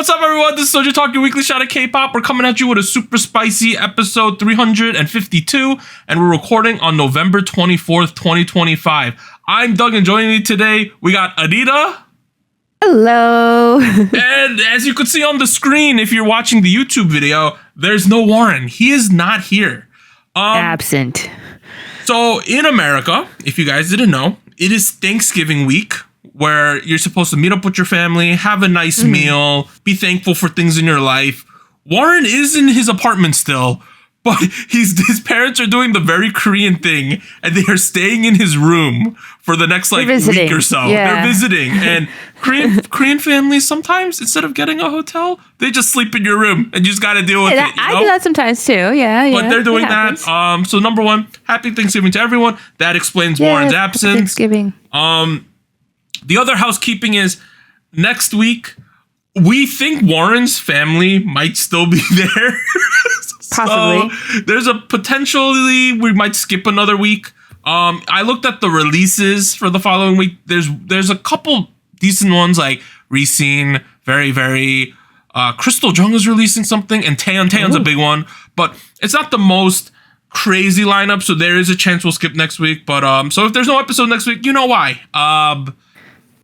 What's up, everyone? This is SojuTalk, your weekly shot of K-pop. We're coming at you with a super spicy episode 352, and we're recording on November 24th, 2025. I'm Doug, and joining me today, we got Anita. Hello. And as you can see on the screen, if you're watching the YouTube video, there's no Warren. He is not here. Absent. So in America, if you guys didn't know, it is Thanksgiving week, where you're supposed to meet up with your family, have a nice meal, be thankful for things in your life. Warren is in his apartment still, but his parents are doing the very Korean thing, and they are staying in his room for the next week or so. Yeah. They're visiting, and Korean families sometimes, instead of getting a hotel, they just sleep in your room, and you just got to deal with it. I do that sometimes too. Yeah, but they're doing that. So number one, happy Thanksgiving to everyone. That explains Warren's absence. Thanksgiving. The other housekeeping is next week, we think Warren's family might still be there. Possibly. So there's a potentially we might skip another week. I looked at the releases for the following week. There's a couple decent ones like RIIZE, very Crystal Jung is releasing something, and Taeyeon's a big one, but it's not the most crazy lineup, so there is a chance we'll skip next week. But so if there's no episode next week, you know why.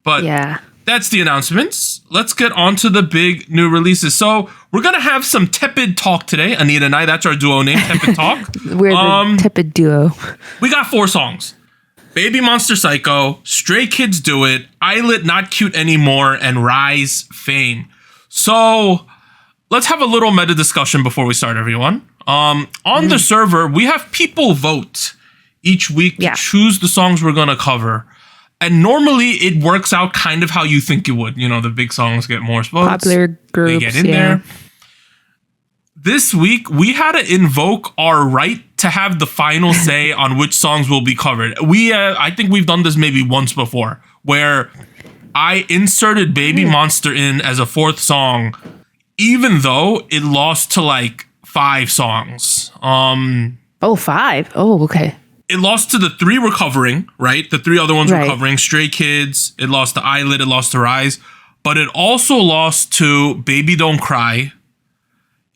But yeah, that's the announcements. Let's get on to the big new releases. So we're going to have some tepid talk today. Anita and I, that's our duo name, Tepid Talk. We're the tepid duo. We got 4 songs. Babymonster Psycho, Stray Kids Do It, ILLIT Not Cute Anymore, and RIZE Fame. So let's have a little meta discussion before we start, everyone. On the server, we have people vote each week to choose the songs we're going to cover. And normally it works out kind of how you think it would. You know, the big songs get more votes. Popular groups, they get in there. This week, we had to invoke our right to have the final say on which songs will be covered. I think we've done this maybe once before, where I inserted Babymonster in as a 4th song, even though it lost to like 5 songs. 5? Oh, okay. It lost to the 3 we're covering, right? The 3 other ones we're covering. Stray Kids, it lost to ILLIT, it lost to RIZE. But it also lost to Baby Don't Cry.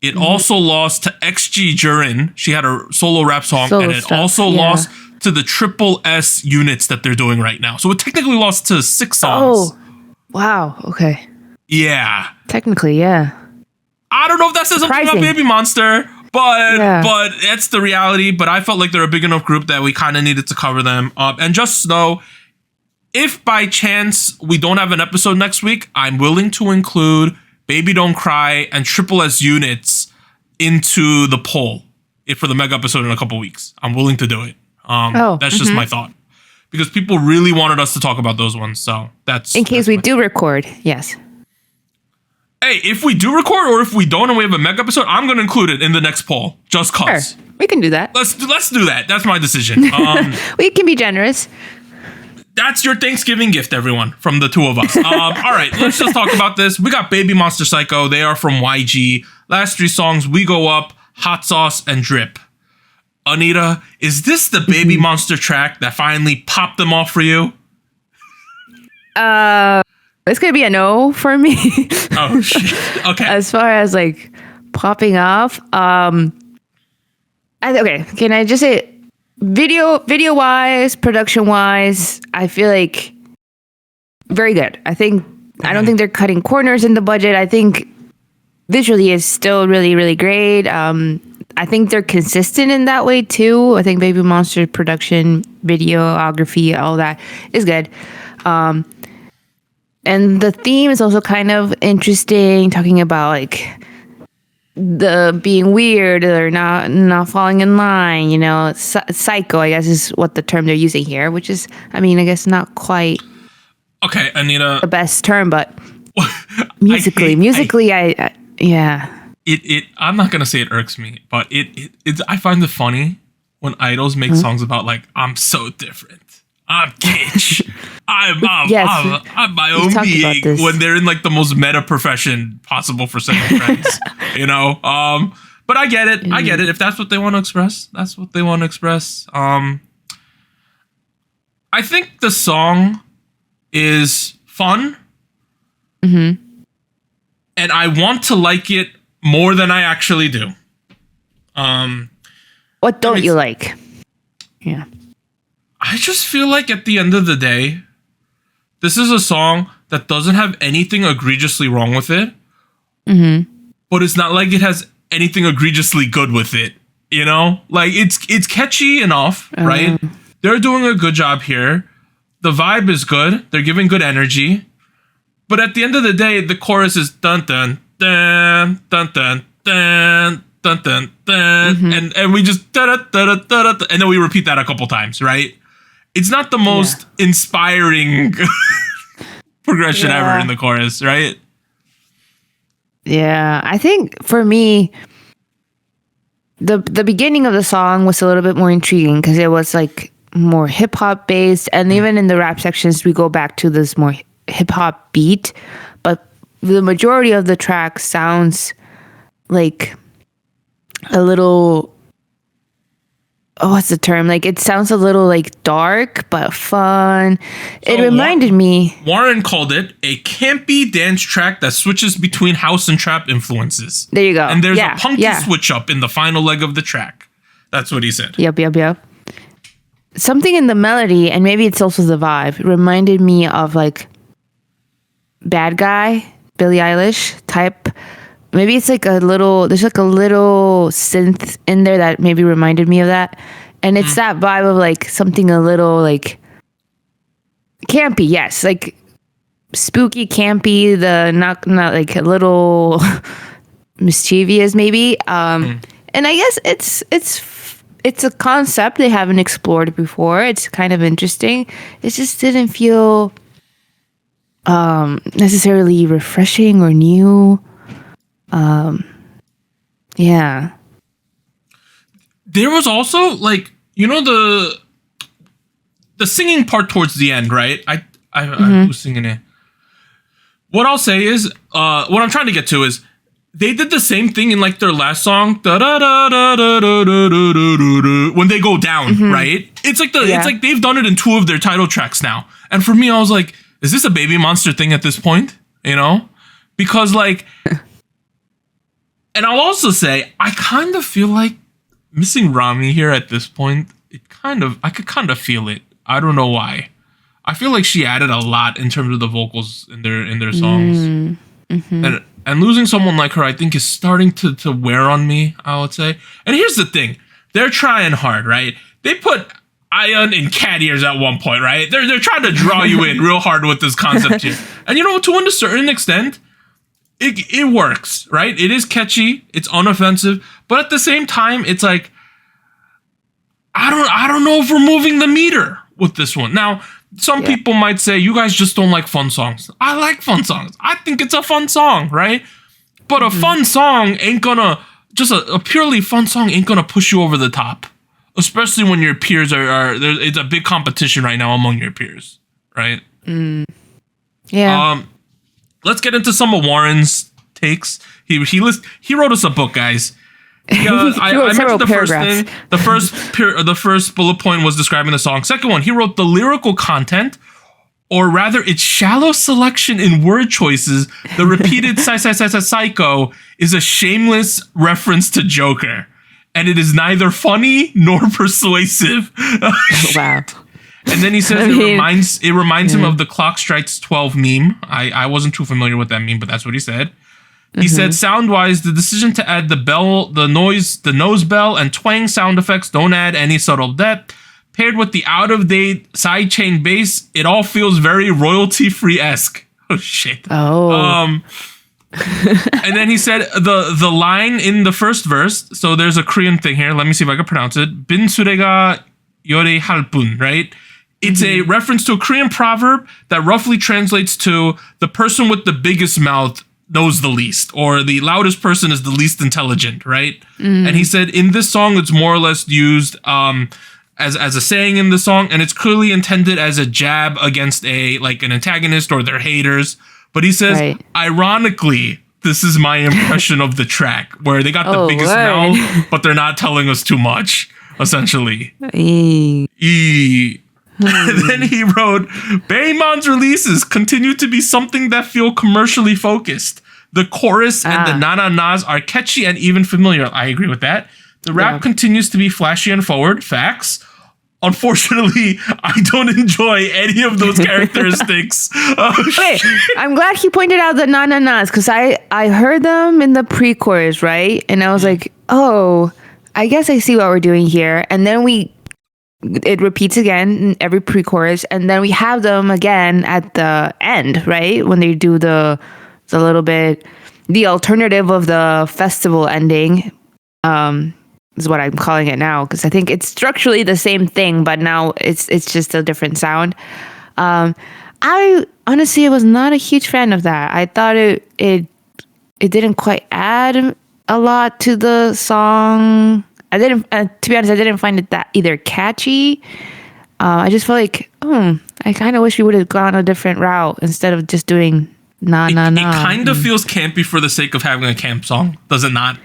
It also lost to XG Jurin. She had a solo rap song. And it also lost to the Triple S units that they're doing right now. So it technically lost to 6 songs. Oh, wow. Okay. Yeah. Technically, yeah. I don't know if that says something about Babymonster. But that's the reality. But I felt like they're a big enough group that we kind of needed to cover them. And just know, if by chance we don't have an episode next week, I'm willing to include Baby Don't Cry and Triple S units into the poll for the mega episode in a couple weeks. I'm willing to do it. That's just my thought. Because people really wanted us to talk about those ones. So that's... In case we do record, yes. Hey, if we do record or if we don't and we have a mega episode, I'm going to include it in the next poll. Just cause. Sure. We can do that. Let's do that. That's my decision. We can be generous. That's your Thanksgiving gift, everyone, from the 2 of us. All right, let's just talk about this. We got Babymonster Psycho. They are from YG. Last 3 songs, We Go Up, Hot Sauce, and Drip. Anita, is this the Babymonster track that finally popped them off for you? It's gonna be a no for me. Oh shit. Okay. As far as like popping off, okay. Can I just say, video wise, production wise, I feel like very good. I don't think they're cutting corners in the budget. I think visually is still really great. I think they're consistent in that way too. I think Babymonster production, videography, all that is good. And the theme is also kind of interesting, talking about like the being weird or not falling in line, you know. Psycho, I guess, is what the term they're using here, which is, I mean, I guess not quite Anita, the best term, but musically, I'm not gonna say it irks me, but I find it funny when idols make songs about like, I'm so different, I'm kitsch, I'm my own being, when they're in like the most meta profession possible for setting trends, you know. But I get it. If that's what they want to express, that's what they want to express. I think the song is fun. and I want to like it more than I actually do. What don't you like? Yeah. I just feel like at the end of the day, this is a song that doesn't have anything egregiously wrong with it. But it's not like it has anything egregiously good with it. You know? Like, it's catchy enough, right? They're doing a good job here. The vibe is good. They're giving good energy. But at the end of the day, the chorus is dun dun dun dun dun dun dun dun dun, and we just da da da da da, and then we repeat that a couple times, right? It's not the most inspiring progression ever in the chorus, right? Yeah, I think for me, the beginning of the song was a little bit more intriguing because it was like more hip hop based, and even in the rap sections, we go back to this more hip hop beat, but the majority of the track sounds like a little, what's the term? Like, it sounds a little like dark but fun. So it reminded me. Warren called it a campy dance track that switches between house and trap influences. There you go. And there's a punky switch up in the final leg of the track. That's what he said. Yep. Something in the melody, and maybe it's also the vibe, reminded me of like Bad Guy, Billie Eilish type. Maybe it's like there's like a little synth in there that maybe reminded me of that. And it's that vibe of like something a little like campy, yes. Like spooky, campy, not like a little mischievous maybe. And I guess it's a concept they haven't explored before. It's kind of interesting. It just didn't feel necessarily refreshing or new. There was also like, you know, the singing part towards the end, right? I was singing it. What I'll say is, what I'm trying to get to is, they did the same thing in like their last song, when they go down, right? It's like it's like they've done it in 2 of their title tracks now. And for me, I was like, is this a Babymonster thing at this point? You know? Because like, and I'll also say, I kind of feel like missing Rami here at this point. I could kind of feel it. I don't know why. I feel like she added a lot in terms of the vocals in their songs. And losing someone like her, I think, is starting to wear on me, I would say. And here's the thing. They're trying hard, right? They put Ion in cat ears at one point, right? They're trying to draw you in real hard with this concept here. And you know, to a certain extent, it works, right? It is catchy. It's unoffensive. But at the same time, it's like, I don't know if we're moving the meter with this one. Now, some people might say, you guys just don't like fun songs. I like fun songs. I think it's a fun song, right? But a fun song ain't gonna, just a purely fun song ain't gonna push you over the top. Especially when your peers it's a big competition right now among your peers, right? Yeah. Let's get into some of Warren's takes. He wrote us a book, guys. I mentioned the first thing. The first bullet point was describing the song. Second one, he wrote the lyrical content, or rather its shallow selection in word choices. The repeated psycho is a shameless reference to Joker, and it is neither funny nor persuasive. Wow. And then he says it reminds him of the clock strikes 12 meme. I wasn't too familiar with that meme, but that's what he said. He said, sound-wise, the decision to add the bell, the nose bell, and twang sound effects don't add any subtle depth. Paired with the out-of-date sidechain bass, it all feels very royalty-free-esque. Oh, shit. Oh. And then he said the line in the first verse, so there's a Korean thing here. Let me see if I can pronounce it. Bin surega yore halpun, right? It's a reference to a Korean proverb that roughly translates to the person with the biggest mouth knows the least, or the loudest person is the least intelligent, right? And he said in this song, it's more or less used as a saying in the song, and it's clearly intended as a jab against an antagonist or their haters. But he says, ironically, this is my impression of the track, where they got the biggest mouth, but they're not telling us too much, essentially. And then he wrote, Baemon's releases continue to be something that feel commercially focused. The chorus and the na-na-nas are catchy and even familiar. I agree with that. The rap continues to be flashy and forward. Facts. Unfortunately, I don't enjoy any of those characteristics. Wait, I'm glad he pointed out the na-na-nas because I heard them in the pre-chorus, right? And I was like, oh, I guess I see what we're doing here. And then it repeats again in every pre-chorus, and then we have them again at the end, right? When they do the little bit, the alternative of the festival ending, is what I'm calling it now, because I think it's structurally the same thing, but now it's just a different sound. I honestly was not a huge fan of that. I thought it didn't quite add a lot to the song. I didn't, to be honest, I didn't find it that either catchy. I just felt like, I kind of wish we would have gone a different route instead of just doing na. It kind of feels campy for the sake of having a camp song, does it not?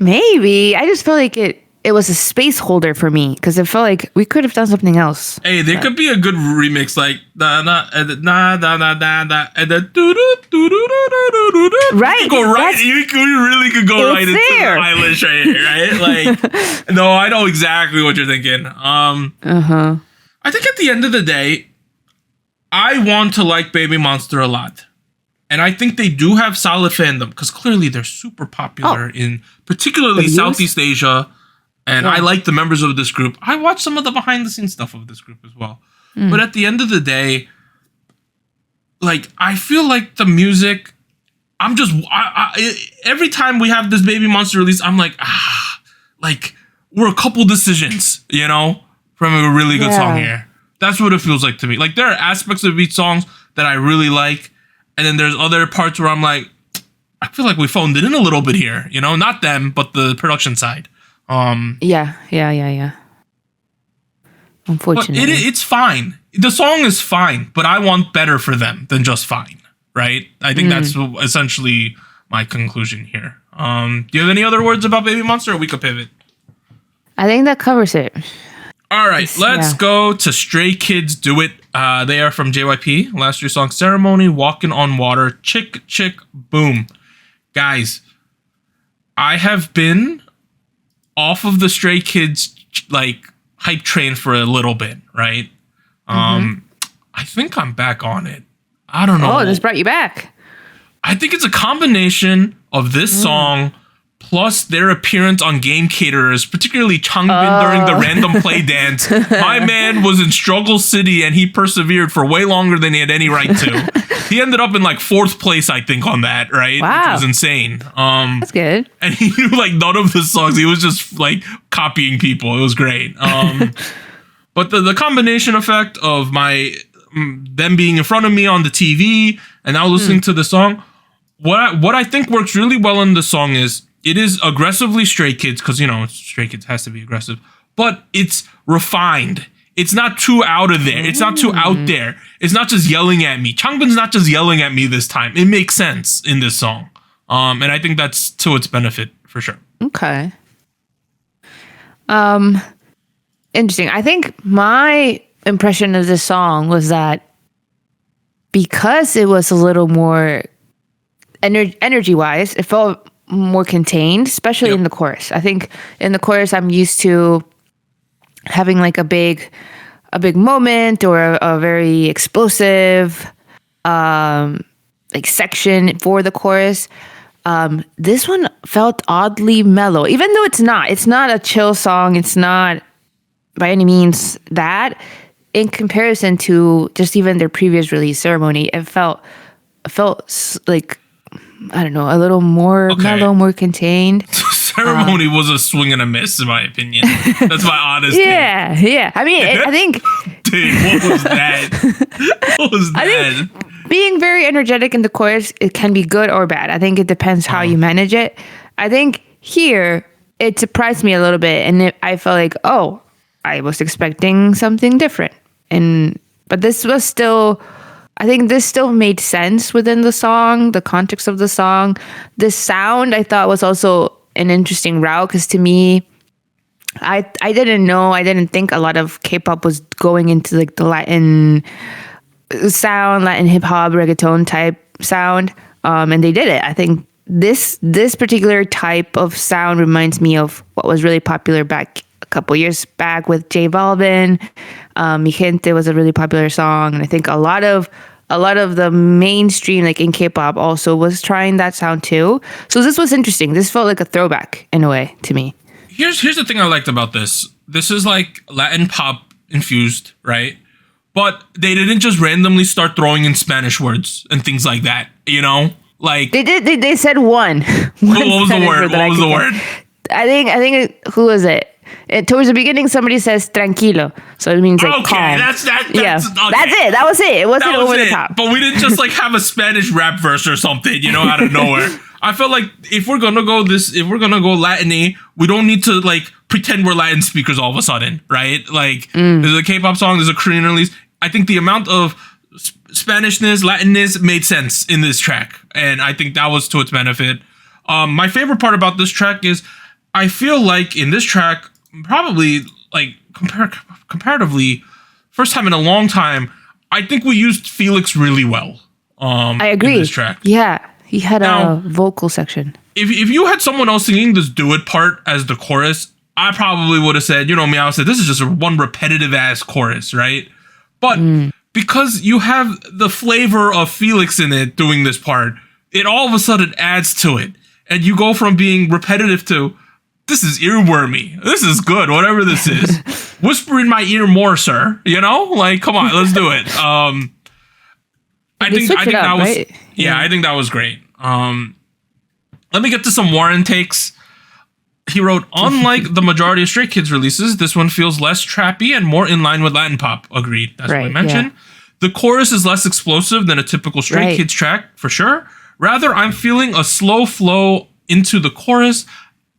Maybe. I just felt like it was a space holder for me because it felt like we could have done something else. Hey, there could be a good remix like da na and the na da da da da and the do do do do do do do. Right. You really could go right into the Eilish right here, right? Like, no, I know exactly what you're thinking. I think at the end of the day, I want to like Babymonster a lot. And I think they do have solid fandom because clearly they're super popular in particularly Southeast Asia. And I like the members of this group. I watch some of the behind the scenes stuff of this group as well. But at the end of the day, like, I feel like the music, I'm just, every time we have this Babymonster release, I'm like, like, we're a couple decisions, you know, from a really good song here. That's what it feels like to me. Like, there are aspects of each songs that I really like. And then there's other parts where I'm like, I feel like we phoned it in a little bit here, you know, not them, but the production side. Yeah. Unfortunately, but it's fine. The song is fine, but I want better for them than just fine, right? I think that's essentially my conclusion here. Do you have any other words about Babymonster, or we could pivot? I think that covers it. All right, let's go to Stray Kids Do It. They are from JYP. Last year's song, Ceremony, Walking on Water, Chick, Chick, Boom. Guys, I have been off of the Stray Kids, like, hype train for a little bit, right? I think I'm back on it. I don't know. Oh, this brought you back. I think it's a combination of this song plus their appearance on Game Caterers, particularly Changbin during the random play dance. My man was in Struggle City and he persevered for way longer than he had any right to. He ended up in like 4th place, I think, on that, right? Wow. Which was insane. That's good. And he knew like none of the songs. He was just like copying people. It was great. But the combination effect of them being in front of me on the TV and now listening to the song, what I think works really well in the song is it is aggressively Stray Kids, because, you know, Stray Kids has to be aggressive, but it's refined. It's not too out of there. It's not too out there. It's not just yelling at me. Changbin's not just yelling at me this time. It makes sense in this song. And I think that's to its benefit for sure. Okay. Interesting. I think my impression of this song was that because it was a little more energy-wise, it felt more contained, especially in the chorus. I think in the chorus, I'm used to having like a big moment or a very explosive like section for the chorus. This one felt oddly mellow, even though it's not a chill song. It's not by any means that. In comparison to just even their previous release, Ceremony, it felt like, I don't know, a little more mellow, more contained. Ceremony was a swing and a miss, in my opinion. That's my honest Yeah. I mean, I think... Dude, what was that? What was that? I think being very energetic in the chorus, it can be good or bad. I think it depends how you manage it. I think here, it surprised me a little bit, and I felt like, oh, I was expecting something different. But this was still... I think this still made sense within the song, the context of the song. The sound, I thought, was also an interesting route, because to me, I didn't think a lot of K-pop was going into like the Latin sound, Latin hip-hop, reggaeton type sound. and they did it. I think this particular type of sound reminds me of what was really popular back a couple years back with J Balvin. Mi Gente was a really popular song, and I think a lot of the mainstream, like in K-pop, also was trying that sound too. So this was interesting. This felt like a throwback in a way to me. Here's the thing I liked about this. This is like Latin pop infused, right? But they didn't just randomly start throwing in Spanish words and things like that, you know? Like they did. They said one. What was the word? What was the word? I think who was it? Towards the beginning, somebody says "tranquilo," so it means like calm. That's yeah, okay. that's it. That was it. It wasn't over the top. But we didn't just like have a Spanish rap verse or something, you know, out of nowhere. I felt like if we're gonna go Latin-y, we don't need to like pretend we're Latin speakers all of a sudden, right? Like there's a K-pop song, there's a Korean release. I think the amount of Spanishness, Latinness made sense in this track, and I think that was to its benefit. My favorite part about this track is I feel like in this track, probably like comparatively, first time in a long time, I think we used Felix really well. I agree. In this track. Yeah, he had a vocal section. If you had someone else singing this "Do It" part as the chorus, I probably would have said, you know me, I would say this is just one repetitive ass chorus, right? But because you have the flavor of Felix in it doing this part, it all of a sudden adds to it. And you go from being repetitive to, this is earwormy. This is good, whatever this is. Whisper in my ear more, sir. You know? Like, come on, let's do it. I think that was right? I think that was great. Let me get to some Warren takes. He wrote, unlike the majority of Stray Kids releases, this one feels less trappy and more in line with Latin pop. Agreed. That's what I mentioned. Yeah. The chorus is less explosive than a typical Stray Kids track, for sure. Rather, I'm feeling a slow flow into the chorus.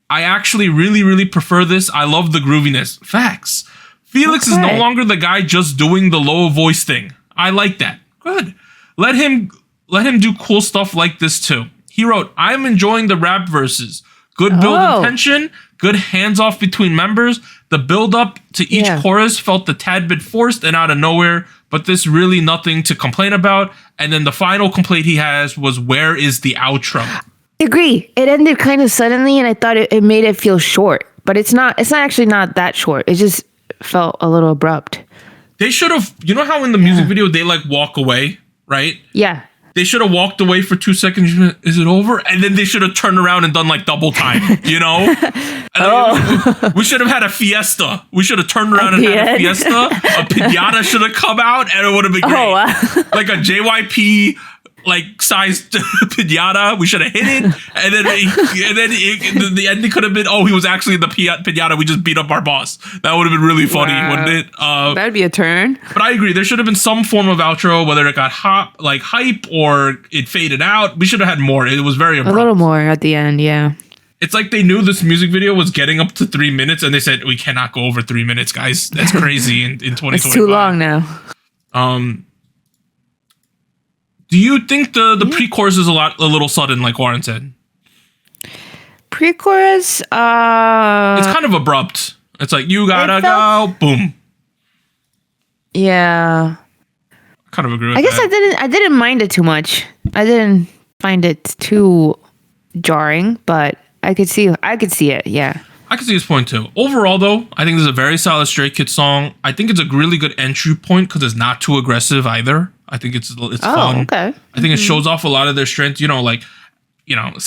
I actually really, really prefer this. I love the grooviness. Facts. Felix is no longer the guy just doing the low voice thing. I like that. Good. Let him do cool stuff like this too. He wrote, I'm enjoying the rap verses. Good build and tension, good hands-off between members. The build-up to each chorus felt a tad bit forced and out of nowhere, but this really nothing to complain about. And then the final complaint he has was, where is the outro? I agree. It ended kind of suddenly, and I thought it made it feel short. But it's not actually not that short. It just felt a little abrupt. They should have, you know how in the music video they like walk away, right? Yeah. They should have walked away for 2 seconds. Is it over? And then they should have turned around and done like double time, you know? We should have had a fiesta. We should have turned around and had a fiesta. A piñata should have come out and it would have been great. Oh, wow. Like a JYP like sized piñata. We should have hit it. And then the ending could have been, he was actually in the piñata. We just beat up our boss. That would have been really funny, wouldn't it? That'd be a turn. But I agree. There should have been some form of outro, whether it got hype or it faded out. We should have had more. It was very abrupt. A little more at the end, yeah. It's like they knew this music video was getting up to 3 minutes and they said, we cannot go over 3 minutes, guys. That's crazy in 2025. It's too long now. Do you think the pre-chorus is a little sudden, like Warren said? Pre-chorus? It's kind of abrupt. It's like, you gotta go, boom. Yeah. I kind of agree with that. I guess I didn't mind it too much. I didn't find it too jarring, but I could see it, yeah. I can see his point too. Overall, though, I think this is a very solid Stray Kids song. I think it's a really good entry point because it's not too aggressive either. I think it's fun. Okay. I think it shows off a lot of their strengths. Say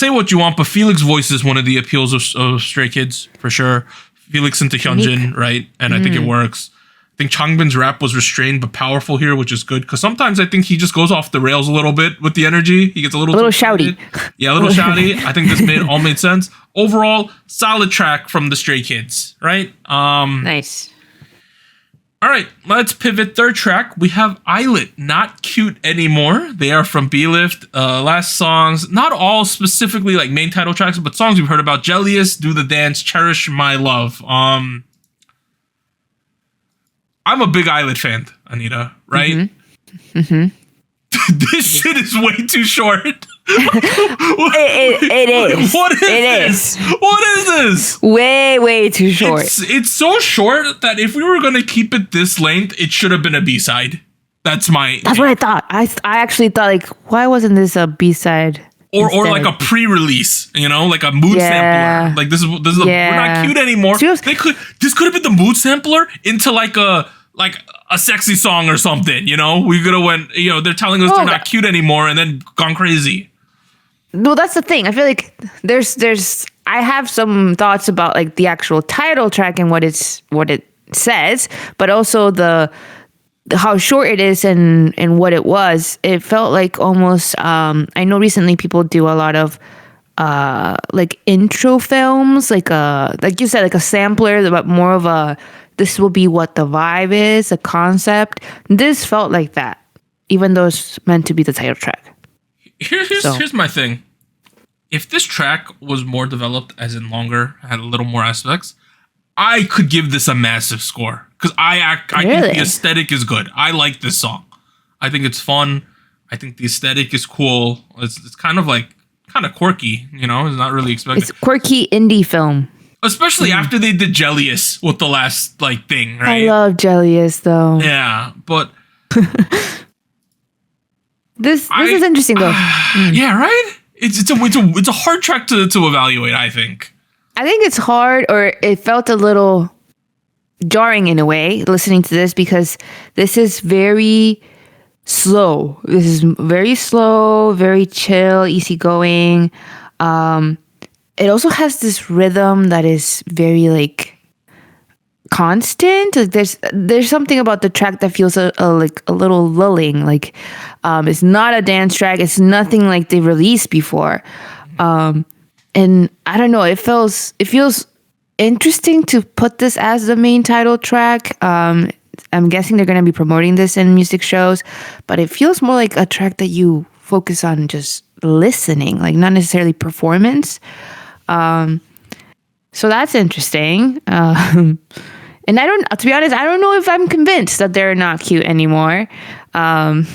what you want, but Felix's voice is one of the appeals of Stray Kids for sure. Felix into Hyunjin, right? And I think it works. I think Changbin's rap was restrained but powerful here, which is good because sometimes I think he just goes off the rails a little bit with the energy. He gets a little shouty. Yeah, a little shouty. I think this made sense. Overall, solid track from the Stray Kids, right? Nice. All right, let's pivot. Third track, we have ILLIT, Not Cute Anymore. They are from B-Lift. Last songs, not all specifically like main title tracks, but songs we've heard about. Jellius, Do the Dance, Cherish My Love. I'm a big ILLIT fan, Anita, right? Mm-hmm. This shit is way too short. It is. What is this? What is this? Way too short. It's so short that if we were going to keep it this length, it should have been a B-side. That's what I thought. I actually thought, like, why wasn't this a B-side? or like a pre-release, like a mood sampler. Like this is we're not cute anymore. This could have been the mood sampler into like a sexy song or something. We could have went. They're telling us they're not cute anymore, and then gone crazy. Well, that's the thing. I feel like I have some thoughts about like the actual title track and what it says, but also how short it is and what it was. It felt like almost I know recently people do a lot of like intro films, like you said, like a sampler, but more of a this will be what the vibe is, a concept. This felt like that, even though it's meant to be the title track. Here's my thing. If this track was more developed, as in longer, had a little more aspects, I could give this a massive score. Because I think the aesthetic is good. I like this song. I think it's fun. I think the aesthetic is cool. It's kind of quirky, It's not really expected. It's quirky indie film. Especially after they did Jellius with the last thing, right? I love Jellius though. Yeah, but this is interesting though. Yeah, right? It's a hard track to evaluate, I think. I think it's hard, or it felt a little jarring in a way listening to this, because this is very slow. This is very slow, very chill, easygoing. It also has this rhythm that is very like constant. Like there's something about the track that feels a little lulling. Like it's not a dance track. It's nothing like they released before. And I don't know, it feels interesting to put this as the main title track. I'm guessing they're going to be promoting this in music shows, but it feels more like a track that you focus on just listening, like not necessarily performance. So that's interesting. And to be honest, I don't know if I'm convinced that they're not cute anymore. How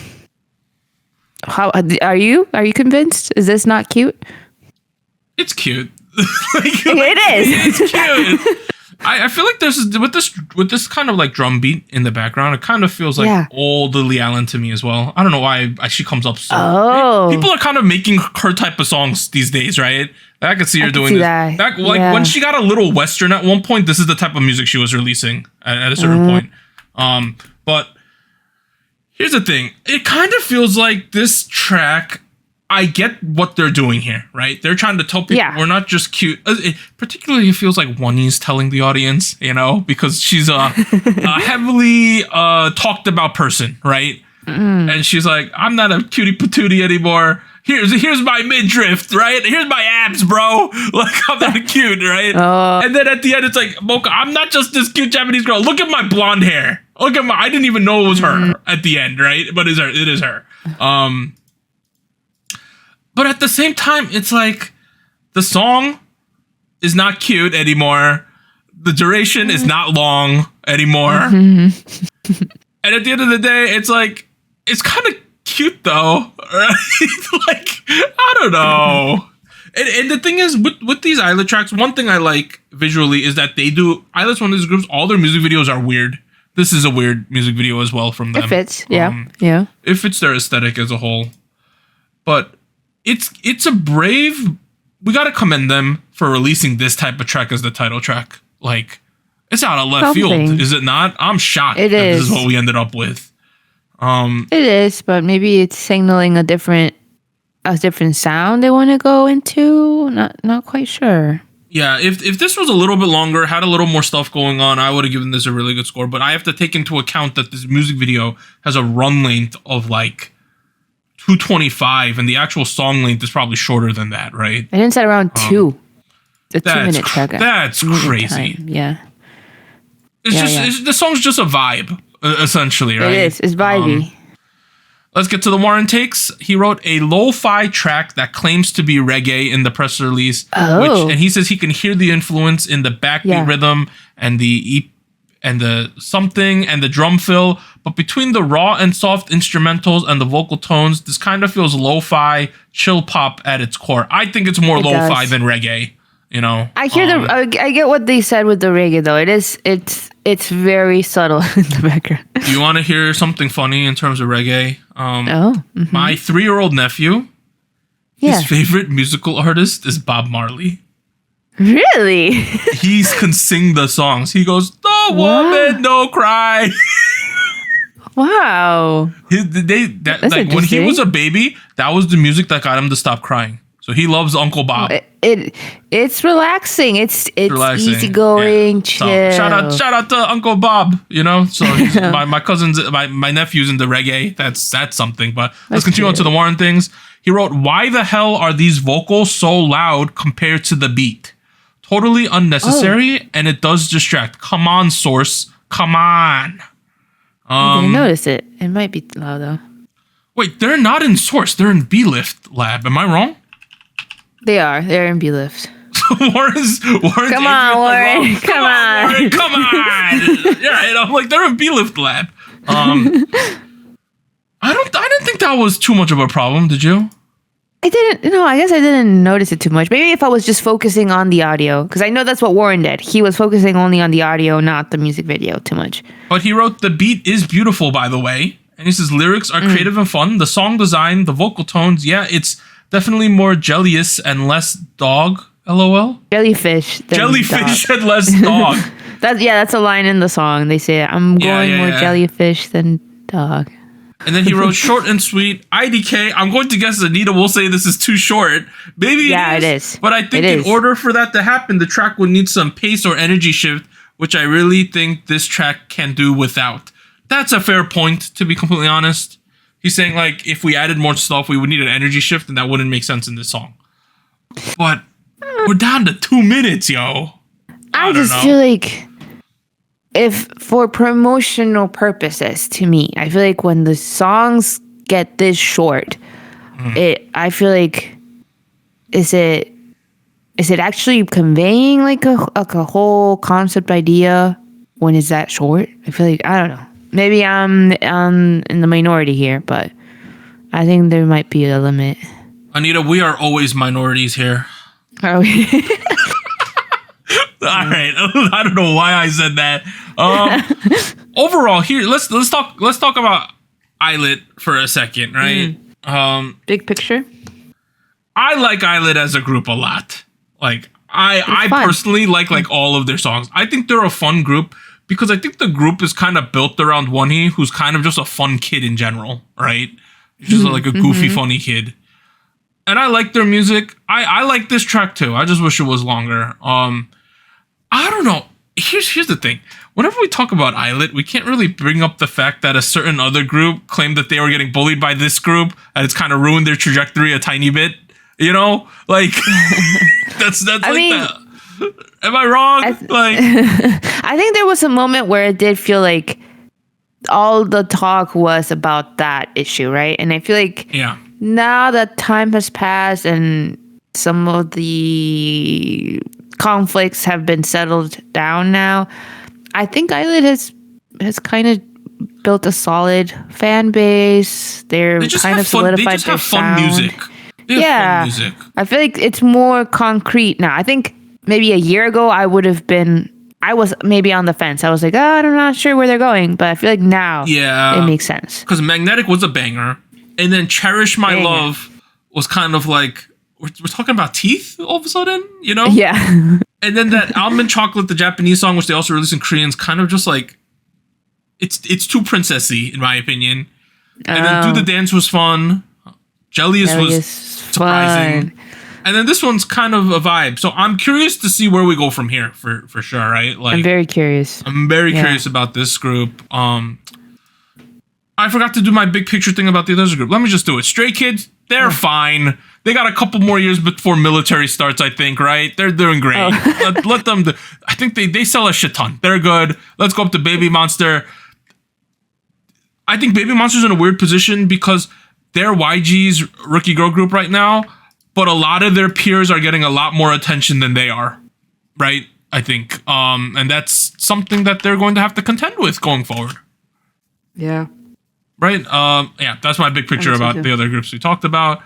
are you? Are you convinced? Is this not cute? It's cute. It is. It's cute. I feel like there's with this kind of like drum beat in the background, it kind of feels like old Lily Allen to me as well. I don't know why she comes up so. Oh. People are kind of making her type of songs these days, right? I could see her doing this. That. When she got a little Western at one point, this is the type of music she was releasing at a certain point. But here's the thing. It kind of feels like this track, I get what they're doing here, right? They're trying to tell people we're not just cute. Particularly, it feels like Wonnie's telling the audience, because she's a heavily talked about person, right? And she's like, I'm not a cutie patootie anymore. Here's my midriff, right? Here's my abs, bro. Like, I'm not cute, right? And then at the end, it's like, Mocha, I'm not just this cute Japanese girl. Look at my blonde hair. I didn't even know it was her at the end, right? But it is her. But at the same time, it's like the song is not cute anymore. The duration is not long anymore. And at the end of the day, it's like, it's kind of cute though, right? Like, I don't know. And the thing is, with these ILLIT tracks, one thing I like visually is that ILLIT's one of these groups, all their music videos are weird. This is a weird music video as well from them. It fits, yeah. It fits their aesthetic as a whole. But it's a brave, we gotta commend them for releasing this type of track as the title track. Like, it's out of left field, is it not? I'm shocked that this is what we ended up with. It is, but maybe it's signaling a different sound they want to go into. Not quite sure. Yeah, if this was a little bit longer, had a little more stuff going on, I would have given this a really good score. But I have to take into account that this music video has a run length of like 2:25, and the actual song length is probably shorter than that, right? And it's at around 2. The 2-minute track. That's crazy. Time. Yeah. The song's just a vibe, essentially, right? It is. It's vibey. Let's get to the Warren takes. He wrote a lo-fi track that claims to be reggae in the press release, and he says he can hear the influence in the backbeat rhythm and the something and the drum fill, but between the raw and soft instrumentals and the vocal tones, this kind of feels lo-fi chill pop at its core. I think it's more lo-fi than reggae. I hear I get what they said with the reggae though. It's very subtle in the background. Do you want to hear something funny in terms of reggae? My 3-year-old nephew, His favorite musical artist is Bob Marley. Really? He can sing the songs. He goes, "The woman, no cry." Wow. When he was a baby, that was the music that got him to stop crying. So he loves Uncle Bob. It's relaxing. It's relaxing. Easygoing, Yeah. chill. So shout out to Uncle Bob. So he's, my cousin's my nephew's into reggae. That's something. But let's continue on to the Warren things. He wrote, "Why the hell are these vocals so loud compared to the beat? Totally unnecessary, and it does distract. Come on, Source. Come on." I didn't notice it. It might be loud though. Wait, they're not in Source. They're in B-Lift Lab. Am I wrong? They are. They're in B-Lift. Warren's Come on, Warren. Come on. Warren, come on. Yeah, right. I'm like, they're in B-Lift Lab. I didn't think that was too much of a problem. Did you? I didn't. No, I guess I didn't notice it too much. Maybe if I was just focusing on the audio, because I know that's what Warren did. He was focusing only on the audio, not the music video too much. But he wrote, "The beat is beautiful, by the way." And he says, "Lyrics are creative and fun. The song design, the vocal tones, yeah, it's definitely more jellious and less dog. LOL. Jellyfish and less dog. That's a line in the song. They say, "I'm going more jellyfish than dog." And then he wrote, "Short and sweet. IDK. I'm going to guess Anita will say this is too short. Maybe it is. But I think in order for that to happen, the track would need some pace or energy shift, which I really think this track can do without." That's a fair point, to be completely honest. He's saying, like, if we added more stuff, we would need an energy shift, and that wouldn't make sense in this song. But we're down to 2 minutes, yo. I just feel like, if for promotional purposes, to me, I feel like when the songs get this short, I feel like, is it actually conveying like a whole concept idea when it's that short? I feel like, I don't know. Maybe I'm in the minority here, but I think there might be a limit. Anita, we are always minorities here. Are we? All right. I don't know why I said that. Overall, here let's talk about ILLIT for a second, right? Big picture. I like ILLIT as a group a lot. Like I personally like all of their songs. I think they're a fun group because I think the group is kind of built around Wonhee, who's kind of just a fun kid in general, right? Just like a goofy, funny kid. And I like their music. I like this track too. I just wish it was longer. I don't know. Here's the thing. Whenever we talk about ILLIT, we can't really bring up the fact that a certain other group claimed that they were getting bullied by this group, and it's kind of ruined their trajectory a tiny bit. You know, like that's I mean, that. Am I wrong? I think there was a moment where it did feel like all the talk was about that issue, right? And I feel like now that time has passed and some of the conflicts have been settled down now, I think ILLIT has kind of built a solid fan base. They kind of solidified their sound. Fun music. Fun music. I feel like it's more concrete now. I think maybe a year ago I was maybe on the fence. I was like, I'm not sure where they're going, but I feel like now it makes sense. Because Magnetic was a banger, and then Cherish My Love was kind of like, we're talking about teeth all of a sudden, you know? Yeah. And then that Almond Chocolate, the Japanese song, which they also released in Korean, is kind of just like, it's too princessy, in my opinion. And then Do the Dance was fun. Jellious was surprising. Fun. And then this one's kind of a vibe. So I'm curious to see where we go from here, for sure, right? Like, I'm very curious. I'm very curious about this group. I forgot to do my big picture thing about the other group. Let me just do it. Stray Kids, they're fine. They got a couple more years before military starts, I think, right? They're doing great. Let them do. I think they sell a shit ton. They're good. Let's go up to Babymonster. I think Babymonster's in a weird position because they're YG's rookie girl group right now, but a lot of their peers are getting a lot more attention than they are, right? I think. And that's something that they're going to have to contend with going forward. Yeah. Right? That's my big picture about the other groups we talked about.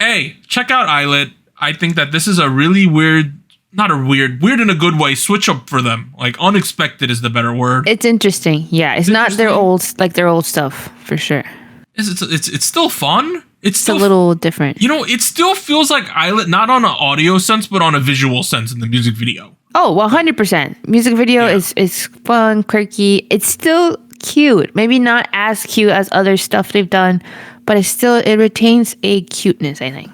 Hey, check out ILLIT. I think that this is a really weird in a good way, switch up for them. Like, unexpected is the better word. It's interesting. Yeah, it's not their old stuff, for sure. It's still fun. It's a little different. It still feels like ILLIT, not on an audio sense, but on a visual sense in the music video. Oh, 100%. Music video is fun, quirky. It's still cute. Maybe not as cute as other stuff they've done, but it retains a cuteness, I think.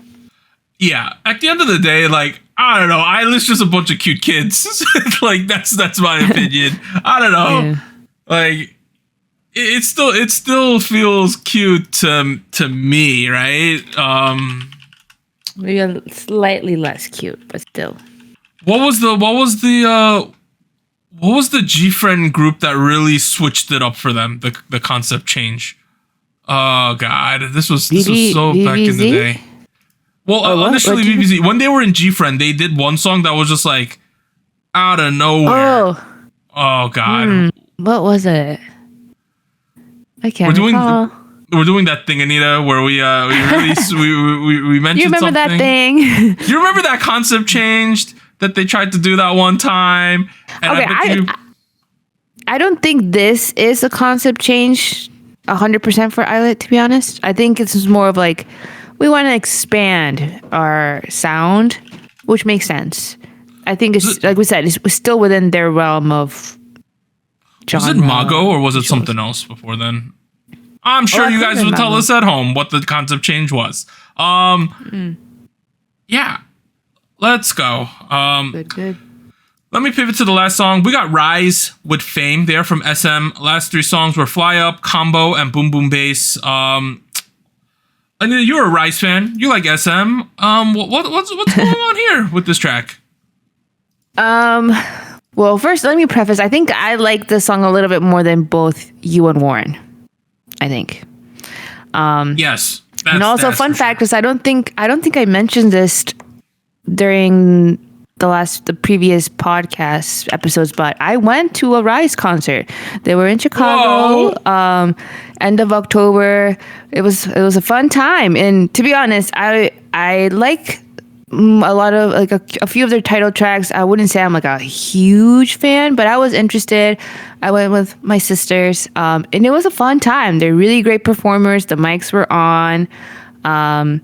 Yeah. At the end of the day, like, I don't know. ILLIT's just a bunch of cute kids. Like, that's my opinion. I don't know. Yeah. Like, it still feels cute to me, right? Maybe a slightly less cute, but still. What was the G-Friend group that really switched it up for them? The concept change. Oh God, this was so back in the day. Well, initially VVZ, when they were in G-Friend, they did one song that was just like out of nowhere. Oh God. What was it? I can't recall. We're doing that thing, Anita, where we mentioned You remember something. that thing? You remember that concept changed that they tried to do that one time? And okay, I don't think this is a concept change 100% for ILLIT, to be honest. I think it's more of like, we want to expand our sound, which makes sense. I think it's, like we said, it's still within their realm of genre. Was it Mago or was it something else before then? I'm sure you guys will tell us at home what the concept change was. Yeah. Let's go. Good. Let me pivot to the last song. We got RIZE with Fame. They're from SM. Last three songs were Fly Up, Combo, and Boom Boom Bass. Anita, you're a RIZE fan. You like SM. What's going on here with this track? Well, first, let me preface. I think I like this song a little bit more than both you and Warren. I think. Yes. And also, fun fact is, I don't think I mentioned this during the previous podcast episodes, but I went to a RIZE concert. They were in Chicago, end of October. It was a fun time, and to be honest, I like a lot of like a few of their title tracks. I wouldn't say I'm like a huge fan, but I was interested. I went with my sisters, and it was a fun time. They're really great performers. The mics were on, and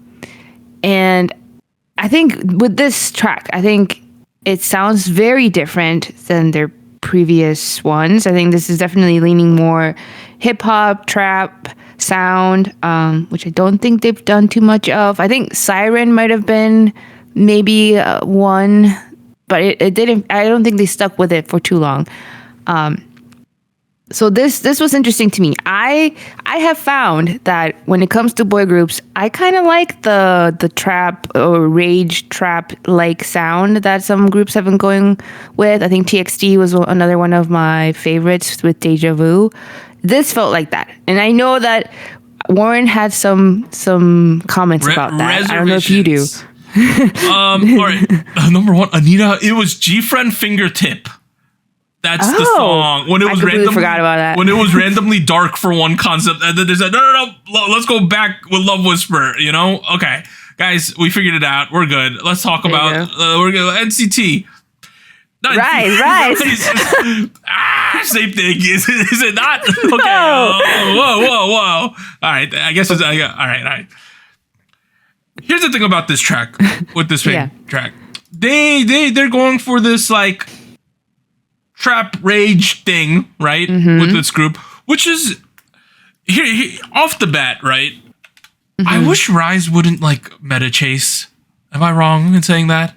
I think with this track, I think it sounds very different than their previous ones. I think this is definitely leaning more hip hop, trap sound, which I don't think they've done too much of. I think Siren might have been maybe one, but it didn't. I don't think they stuck with it for too long. So this was interesting to me. I have found that when it comes to boy groups, I kind of like the trap or rage trap like sound that some groups have been going with. I think TXT was another one of my favorites with Deja Vu. This felt like that, and I know that Warren had some comments about that. I don't know if you do. All right, number one, Anita. It was G-Friend Fingertip. That's the song. When it was forgot about that. When it was randomly dark for one concept, and then they said, no, let's go back with Love Whisper. Okay, guys, we figured it out. We're good. Let's talk about we're good. NCT. RIZE. Same thing. Is it not? Okay. Whoa. All right. I guess it's all right. Here's the thing about this track with this track. They're going for this like trap rage thing, right? With this group, which is here off the bat, right? I wish RIZE wouldn't like meta chase. Am I wrong in saying that?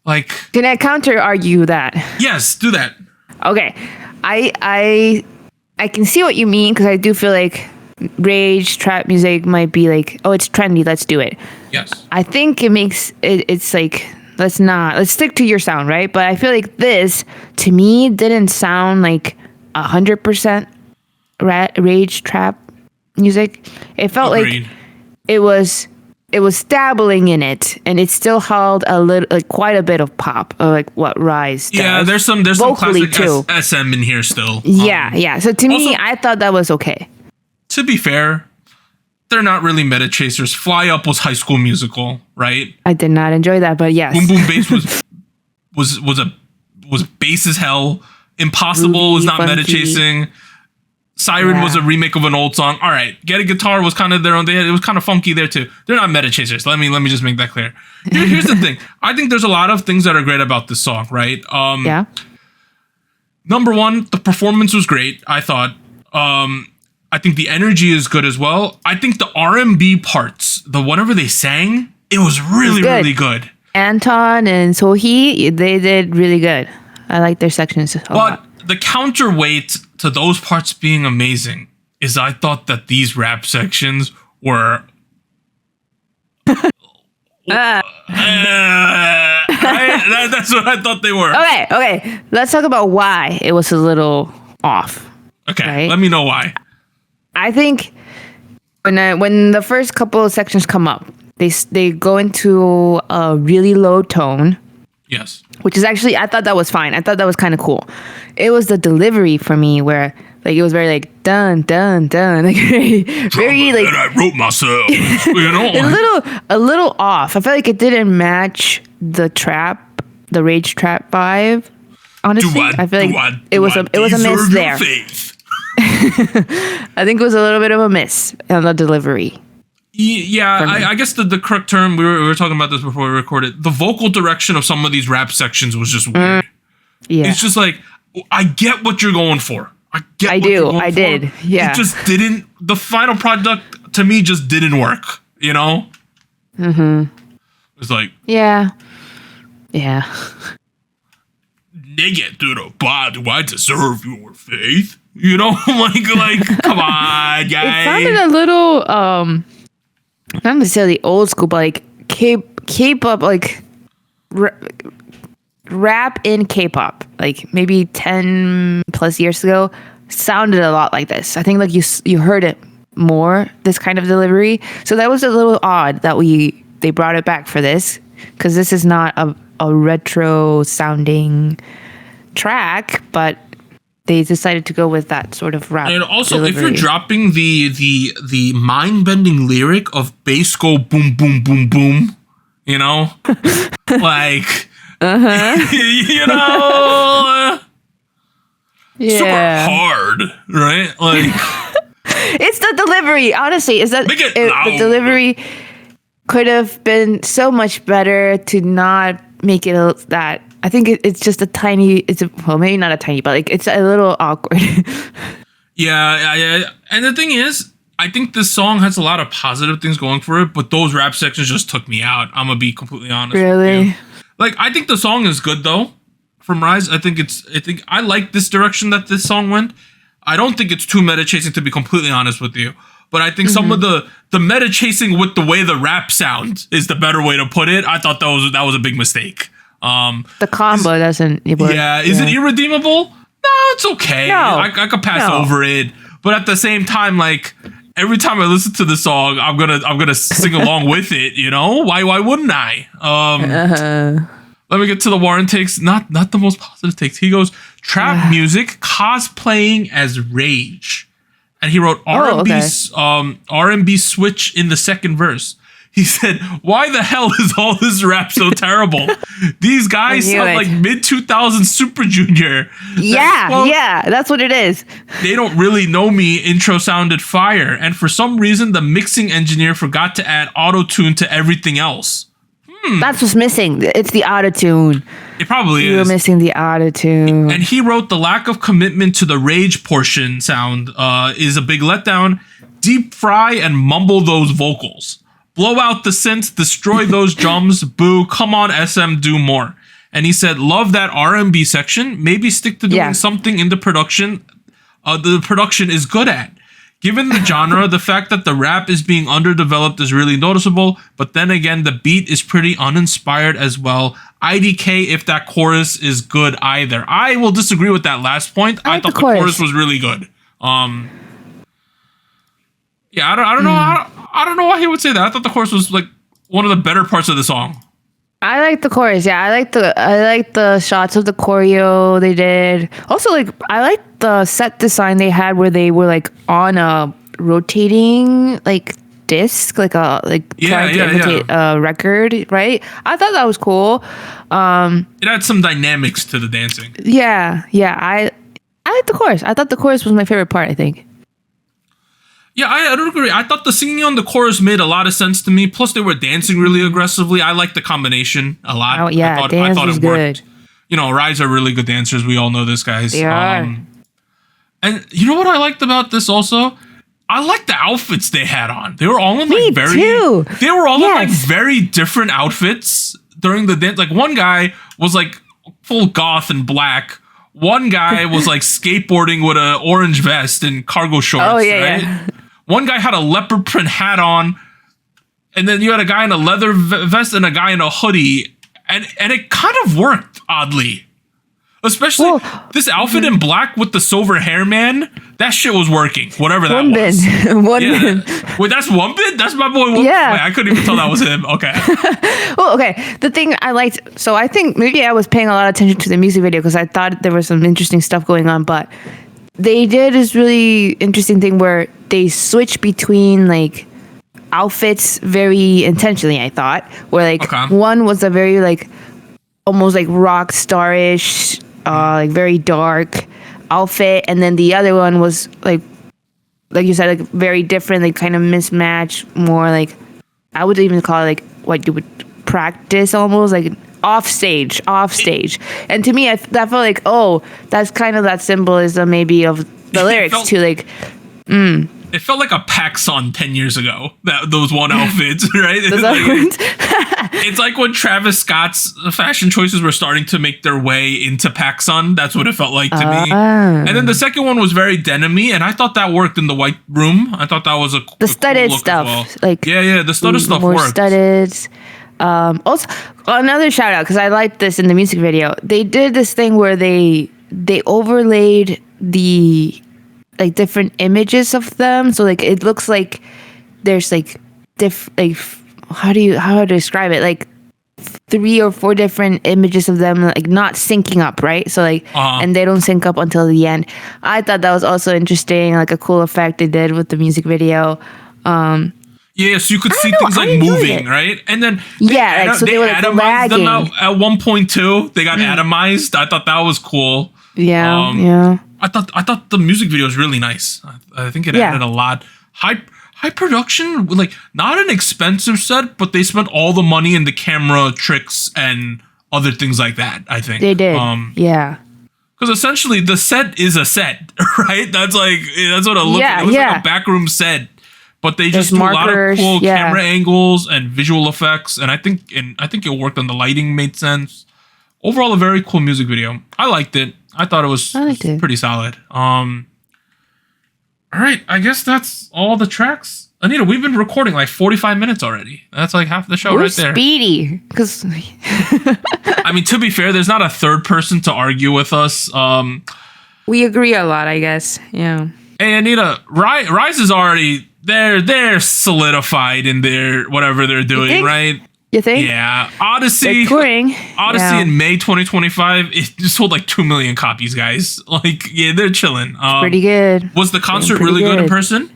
Like, can I counter argue that? Yes, do that. Okay, I can see what you mean, because I do feel like rage trap music might be like, oh, it's trendy, let's do it. Yes, I think it makes it's like, let's stick to your sound, right? But I feel like this to me didn't sound like 100% rage trap music. It felt like it was dabbling in it, and it still held a little, like quite a bit of pop, like what RIZE does. Yeah, there's some classic too. SM in here still. Yeah. So to me, I thought that was okay. To be fair, they're not really meta chasers. Fly Up was High School Musical, right? I did not enjoy that, but yes. Boom Boom Bass was bass as hell. Impossible was not meta chasing. Siren was a remake of an old song. All right, Get a Guitar was kind of their own. It was kind of funky there too. They're not meta chasers. Let me just make that clear. Here's the thing. I think there's a lot of things that are great about this song, right? Yeah. Number one, the performance was great. I thought. I think the energy is good as well. I think the R&B parts, whatever they sang, it was really good. Anton and Sohee, they did really good. I like their sections a lot. The counterweight to those parts being amazing is I thought that these rap sections were right? That's what I thought they were. Okay. Let's talk about why it was a little off. Okay, right? Let me know why. I think when the first couple of sections come up, they go into a really low tone. Yes. Which is actually, I thought that was fine. I thought that was kind of cool. It was the delivery for me where like it was very like dun dun dun, like very like I wrote myself. You know, a little off. I felt like it didn't match the rage trap vibe. Honestly, I feel like it was a miss there. I think it was a little bit of a miss on the delivery. Yeah, I guess the correct term, we were talking about this before we recorded, the vocal direction of some of these rap sections was just weird. Yeah. It's just like, I get what you're going for. I did. Yeah. It just didn't, the final product to me just didn't work, you know? Mm-hmm. It's like. Yeah. Nigga through the body, do I deserve your faith? You know, like, come on, guys. It sounded a little, not necessarily old school, but like K-pop, like rap in K-pop, like maybe 10 plus years ago, sounded a lot like this. I think like you heard it more, this kind of delivery. So that was a little odd that they brought it back for this, because this is not a retro sounding track, but they decided to go with that sort of rap. And also, delivery. if you're dropping the mind-bending lyric of bass go boom, boom, boom, boom, you know, like, you know, super hard, right? Like, it's the delivery. Honestly, is that the delivery could have been so much better to not make it that. I think it's just maybe not a tiny, but like it's a little awkward. Yeah. And the thing is, I think this song has a lot of positive things going for it, but those rap sections just took me out. I'm gonna be completely honest. Really? With you. Like, I think the song is good though. From RIZE, I think I like this direction that this song went. I don't think it's too meta chasing, to be completely honest with you. But I think some of the meta chasing with the way the rap sounds is the better way to put it. I thought that was a big mistake. The combo doesn't work. Yeah, is it irredeemable? No, it's okay. No, I could pass over it. But at the same time, like, every time I listen to the song, I'm gonna sing along with it. You know, why wouldn't I? Let me get to the Warren takes. Not the most positive takes. He goes, trap music cosplaying as rage, and he wrote R&B switch in the second verse. He said, why the hell is all this rap so terrible? These guys sound like mid-2000s Super Junior. Yeah, that's what it is. They don't really know me. Intro sounded fire. And for some reason, the mixing engineer forgot to add auto-tune to everything else. That's what's missing. It's the auto-tune. It probably is. You're missing the auto-tune. And he wrote, the lack of commitment to the rage portion sound is a big letdown. Deep fry and mumble those vocals. Blow out the synths, destroy those drums, boo, come on SM, do more. And he said, love that R&B section, maybe stick to doing something in the production is good at. Given the genre, the fact that the rap is being underdeveloped is really noticeable, but then again, the beat is pretty uninspired as well. IDK if that chorus is good either. I will disagree with that last point. I thought the chorus was really good. Yeah, I don't know. I don't know why he would say that. I thought the chorus was like one of the better parts of the song. I like the chorus. Yeah, I like the shots of the choreo they did. Also, like, I like the set design they had where they were like on a rotating like disc, like trying to imitate a record, right? I thought that was cool. It had some dynamics to the dancing. Yeah, I liked the chorus. I thought the chorus was my favorite part, I think. Yeah, I don't agree. I thought the singing on the chorus made a lot of sense to me. Plus, they were dancing really aggressively. I liked the combination a lot. Oh, yeah, I thought was it worked. good. You know, RIZE are really good dancers. We all know this, guys. They are. And you know what I liked about this also? I liked the outfits they had on. They were all in Me like too. They were all in like very different outfits during the dance. Like one guy was like full goth and black. One guy was like skateboarding with an orange vest and cargo shorts. Oh, yeah, right? yeah. One guy had a leopard print hat on, and then you had a guy in a leather vest and a guy in a hoodie, and it kind of worked oddly. Especially this outfit in black with the silver hair, man. That shit was working. Whatever that was. Wonbin. Wait, that's Wonbin? That's my boy Wonbin? Yeah. Wait, I couldn't even tell that was him. Okay. Well, okay. The thing I liked, so I think maybe I was paying a lot of attention to the music video because I thought there was some interesting stuff going on, but they did this really interesting thing where they switch between like outfits very intentionally, I thought. Where like one was a very like almost like rock star-ish, like very dark outfit, and then the other one was like you said, like very different, like kind of mismatch, more like I would even call it like what you would practice almost like off stage. And to me, that felt like, oh, that's kind of that symbolism maybe of the lyrics to like. It felt like a PacSun 10 years ago. Those one outfits, right? It's like when Travis Scott's fashion choices were starting to make their way into PacSun. That's what it felt like to me. And then the second one was very denim-y, and I thought that worked in the white room. I thought that was the studded cool look stuff. as well. Like the studded stuff more worked. Studded. Also, another shout out because I liked this in the music video. They did this thing where they overlaid the like different images of them, so like it looks like there's like how to describe it, like 3 or 4 different images of them like not syncing up, right? So like and they don't sync up until the end. I thought that was also interesting, like a cool effect they did with the music video. Yeah, so you could see things like moving, right? And then they were like atomized them out at one point too. They got atomized. I thought that was cool. Yeah. I thought the music video was really nice. I think it added a lot. High production, like not an expensive set, but they spent all the money in the camera tricks and other things like that. I think they did. Yeah. Because essentially the set is a set, right? That's what it looks like. It looks like a backroom set. But they just do a lot of cool camera angles and visual effects, and I think it worked on the lighting, made sense. Overall, a very cool music video. I liked it. I thought it was pretty solid. All right, I guess that's all the tracks. Anita, we've been recording like 45 minutes already. That's like half the show right there. Speedy, because I mean, to be fair, there's not a third person to argue with us. We agree a lot, I guess. Yeah. Hey, Anita, RIZE is already. They're solidified in their whatever they're doing, right? You think? Yeah. Odyssey. They're touring. Odyssey in May 2025. It just sold like 2 million copies, guys. Like, yeah, they're chilling. Pretty good. Was the concert really good in person?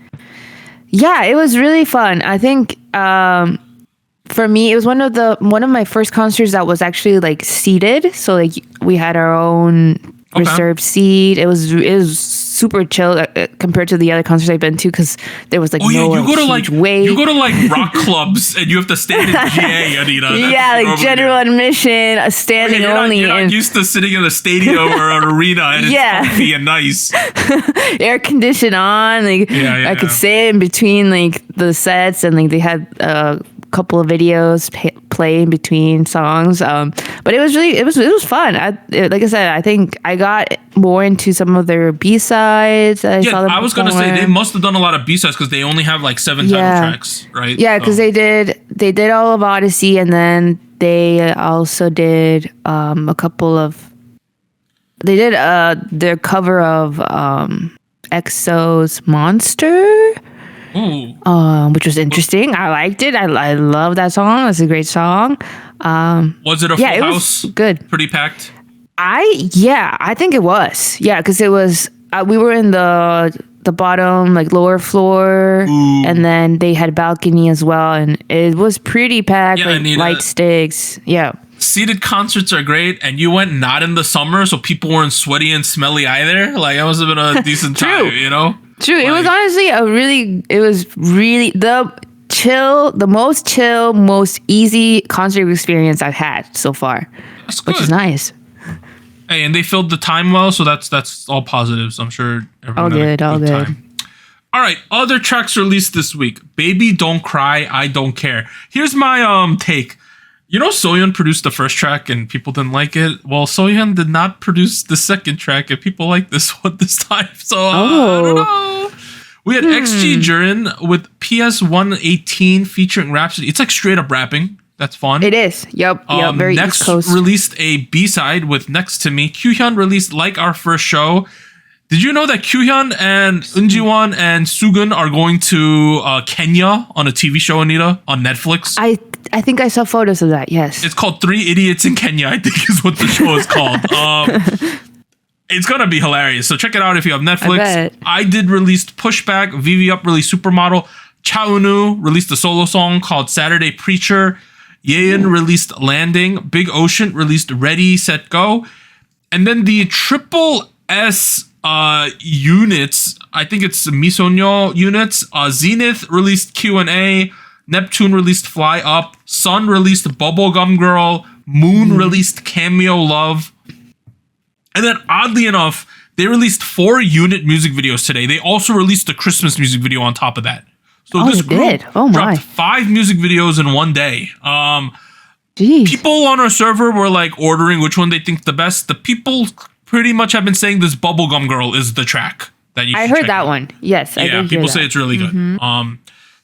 Yeah, it was really fun. I think for me, it was one of my first concerts that was actually like seated. So like we had our own reserved seat. It was super chill compared to the other concerts I've been to because there was like you go to like rock clubs and you have to stand in GA, Anita. Yeah, like general admission, standing only. You're not used to sitting in a stadium or an arena and it's comfy and nice. Air conditioned on, like I could sit in between like the sets, and like they had couple of videos play in between songs, but it was fun. Like I said, I think I got more into some of their B-sides. I was gonna say they must have done a lot of B-sides because they only have like 7 title tracks, right? Yeah, because they did all of Odyssey, and then they also did a couple of their cover of EXO's Monster. Which was interesting. I liked it. I love that song. It's a great song. Was it a full house? Good. Pretty packed? I think it was. Yeah, because it was. We were in the bottom, like lower floor, and then they had balcony as well, and it was pretty packed. Like light sticks. Yeah. seated concerts are great, and you went not in the summer, so people weren't sweaty and smelly either. Like, that must have been a decent time, you know? True. Like, it was honestly the most chill, most easy concert experience I've had so far. That's good. Which is nice. Hey, and they filled the time well, so that's all positives. I'm sure everyone had a good time. All right, other tracks released this week. Baby Don't Cry, I Don't Care. Here's my take. You know, Soyeon produced the first track and people didn't like it. Well, Soyeon did not produce the second track and people like this one this time. So I don't know. We had XG Jurin with PS118 featuring Rhapsody. It's like straight up rapping. That's fun. It is. Yep. Very Next East Coast. released a B-side with Next to Me. Kyuhyun released Like Our First Show. Did you know that Kyuhyun and Eunjiwon and Sugun are going to Kenya on a TV show, Anita, on Netflix? I think I saw photos of that. Yes. It's called Three Idiots in Kenya, I think is what the show is called. It's going to be hilarious. So check it out if you have Netflix. I did release Pushback. Vivi Up released Supermodel. Chaunu released a solo song called Saturday Preacher. Yeon released Landing. Big Ocean released Ready, Set, Go. And then the Triple S units, I think it's Misonyo units. Zenith released Q&A. Neptune released Fly Up. Sun released Bubblegum Girl. Moon released Cameo Love. And then oddly enough, they released 4 unit music videos today. They also released a Christmas music video on top of that. So this group dropped 5 music videos in one day. People on our server were like ordering which one they think the best. The people pretty much have been saying this Bubblegum Girl is the track that you should I heard check that out. one. Yes, I did people hear say that. it's really good.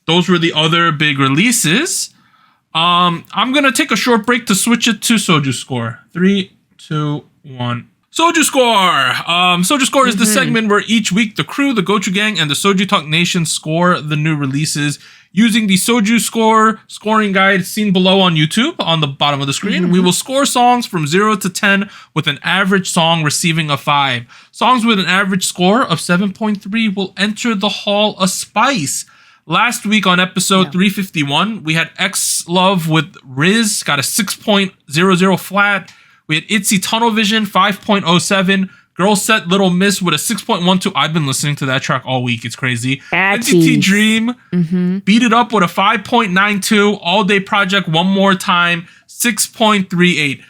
Those were the other big releases. I'm gonna take a short break to switch it to SojuScore. 3, 2, 1. SojuScore! SojuScore is the segment where each week the crew, the Gochu Gang, and the SojuTalk Nation score the new releases using the SojuScore scoring guide seen below on YouTube on the bottom of the screen. We will score songs from 0 to 10 with an average song receiving a 5. Songs with an average score of 7.3 will enter the Hall of Spice. Last week on episode 351, we had X Love with RIZE, got a 6.00 flat. We had ITZY Tunnel Vision, 5.07. Girl Set Little Miss with a 6.12. I've been listening to that track all week. It's crazy. NCT Dream, Beat It Up with a 5.92. All Day Project, One More Time, 6.38.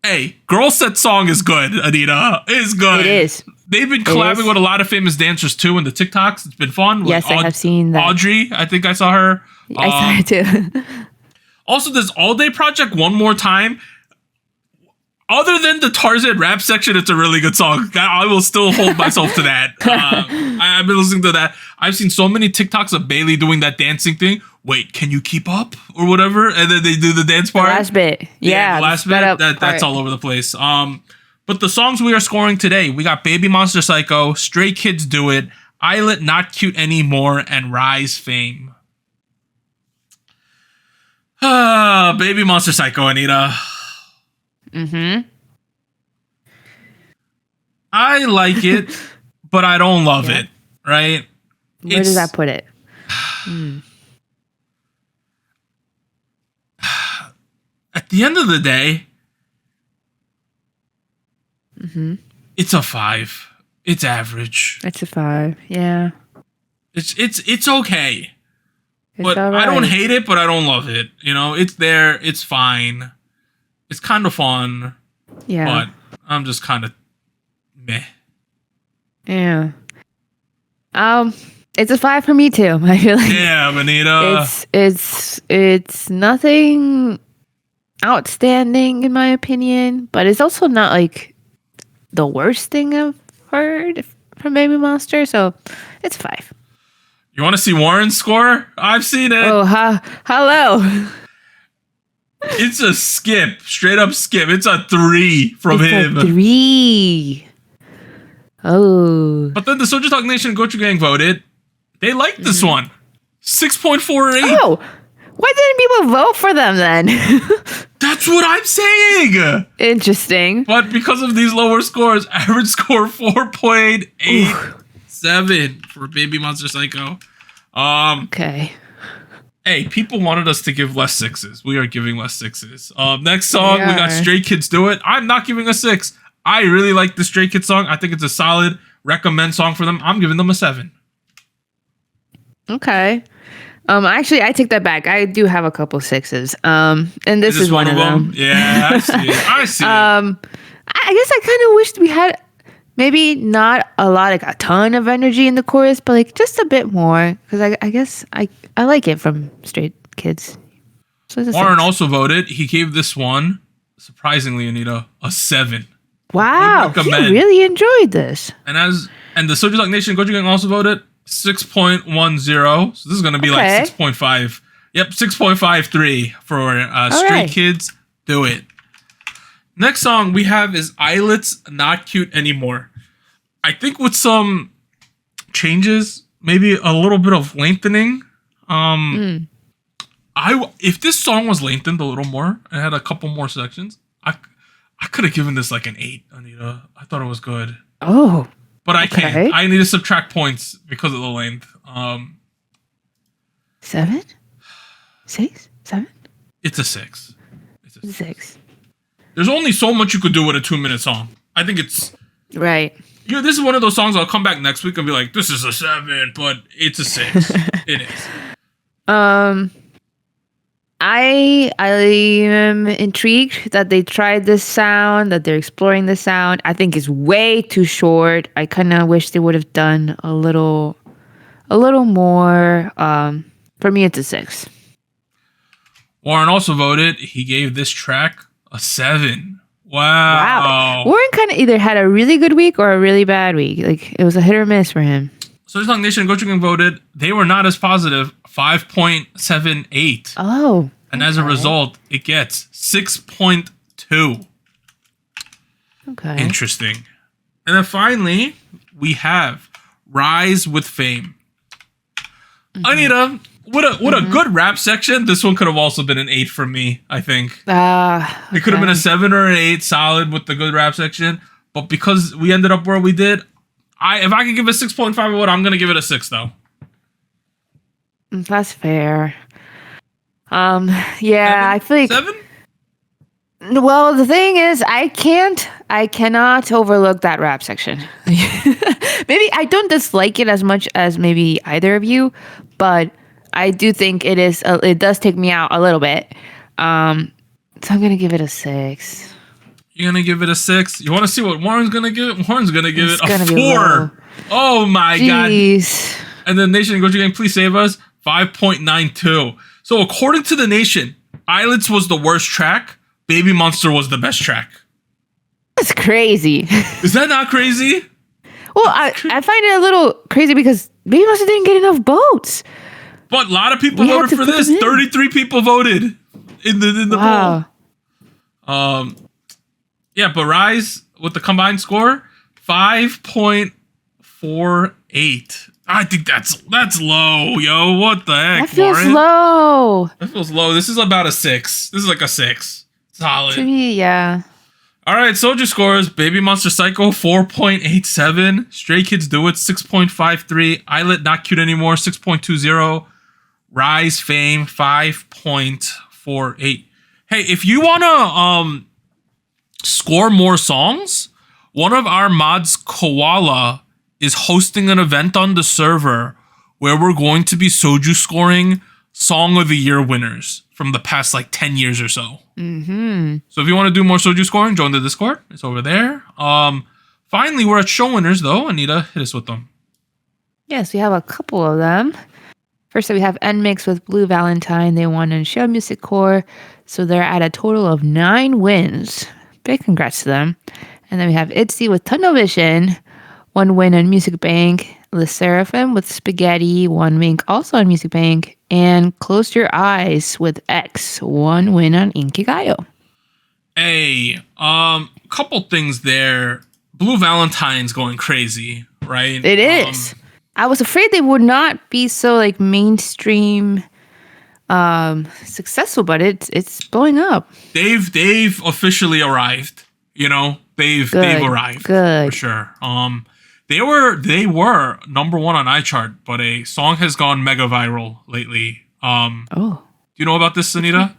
Hey, Girl Set song is good, Anita. It's good. It is. They've been collabing with a lot of famous dancers too in the TikToks. It's been fun. Yes, I have seen that. Audrey, I think I saw her. I saw her too. Also, this All Day Project, One More Time. Other than the Tarzan rap section, it's a really good song. I will still hold myself to that. I've been listening to that. I've seen so many TikToks of Bailey doing that dancing thing. Wait, can you keep up? Or whatever. And then they do the dance part. The last bit. Yeah, the last bit. That's all over the place. But the songs we are scoring today, we got Babymonster Psycho, Stray Kids Do It, ILLIT Not Cute Anymore, and RIZE Fame. Babymonster Psycho, Anita. I like it, but I don't love it, right? Where does that put it? At the end of the day, it's a 5. It's average. It's a 5. Yeah. It's okay. But all I don't right. hate it, but I don't love it. You know, it's there. It's fine. It's kind of fun. Yeah. But I'm just kind of meh. Yeah. It's a 5 for me too. I feel like Yeah, Benita. it's nothing outstanding in my opinion, but it's also not like the worst thing I've heard from Babymonster, so it's 5. You want to see Warren's score? I've seen it. Oh, hello. It's a skip, straight up skip. It's a 3 from him. A 3. Oh. But then the SojuTalk Nation and Gochu Gang voted. They liked this one. 6.48. Oh, why didn't people vote for them then? That's what I'm saying. Interesting. But because of these lower scores, average score 4.87 for Babymonster Psycho. Okay. Hey, people wanted us to give less sixes. We are giving less sixes. Next song, we got Stray Kids Do It. I'm not giving a 6. I really like the Stray Kids song. I think it's a solid recommend song for them. I'm giving them a 7. Okay. Actually, I take that back. I do have a couple 6s. And this is one of them. Yeah, I see it. I see it. I guess I kind of wished we had maybe not a ton of energy in the chorus, but like just a bit more. Because I guess I like it from Stray Kids. So Warren also voted. He gave this one, surprisingly, Anita, a 7. Wow, he really enjoyed this. And the SojuTalk Nation Goju Gang also voted 6.10. So this is going to be like 6.5. Yep, 6.53 for Stray Kids Do It. Next song we have is ILLIT's Not Cute Anymore. I think with some changes, maybe a little bit of lengthening. If this song was lengthened a little more and had a couple more sections, I could have given this like an 8, Anita. I thought it was good. Oh. But I can't. I need to subtract points because of the length. 7? 6? 7? It's a 6. It's a 6. There's only so much you could do with a 2-minute song. I think it's... Right. This is one of those songs I'll come back next week and be like, this is a 7, but it's a 6. It is. I am intrigued that they tried this sound, that they're exploring this sound. I think it's way too short. I kind of wish they would have done a little more. For me, it's a 6. Warren also voted. He gave this track a 7. Wow. Warren kind of either had a really good week or a really bad week. Like, it was a hit or miss for him. SojuTalk Nation and Goju Gang voted. They were not as positive. 5.78. Oh. And as a result, it gets 6.2. Okay. Interesting. And then finally, we have RIZE with Fame. Anita, with a good rap section, this one could have also been an 8 for me, I think. It could have been a 7 or an 8, solid with the good rap section. But because we ended up where we did, if I could give it 6.5 or what, I'm going to give it a 6, though. That's fair. I feel like 7? Well, the thing is, I cannot overlook that rap section. Maybe I don't dislike it as much as maybe either of you, but I do think it does take me out a little bit. So I'm gonna give it a 6. You're gonna give it a 6? You want to see what Warren's gonna give it? Warren's gonna give it a 4. Oh my god! And the Nation and Goju Gang, please save us. 5.92. So according to the Nation, ILLIT was the worst track. Babymonster was the best track. That's crazy. Is that not crazy? Well, I find it a little crazy because Babymonster didn't get enough votes. But a lot of people voted for this. 33 people voted in the poll. Yeah, but RIZE with the combined score 5.48. I think that's low, yo. What the heck, That feels Warren? low. That feels low. This is about a 6. This is like a 6. Solid. To me, yeah. All right, SojuScores. Babymonster Psycho 4.87. Stray Kids Do It 6.53. ILLIT Not Cute Anymore 6.20. RIZE Fame 5.48. Hey, if you wanna score more songs, one of our mods, Koala, is hosting an event on the server where we're going to be soju scoring Song of the Year winners from the past like 10 years or so. Mm-hmm. So if you want to do more soju scoring, join the Discord. It's over there. Finally, we're at show winners though. Anita, hit us with them. Yes, we have a couple of them. First, we have NMix with Blue Valentine. They won in Show Music Core. So they're at a total of 9 wins. Big congrats to them. And then we have ITZY with Tunnel Vision. 1 win on Music Bank. Le Seraphim with Spaghetti. 1 win also on Music Bank. And Close Your Eyes with X. 1 win on Inkigayo. Hey, couple things there. Blue Valentine's going crazy, right? It is. I was afraid they would not be so like mainstream successful, but it's blowing up. They've officially arrived. You know, they've arrived. Good. For sure. They were number 1 on iChart, but a song has gone mega viral lately. Oh, Do you know about this, Sunita?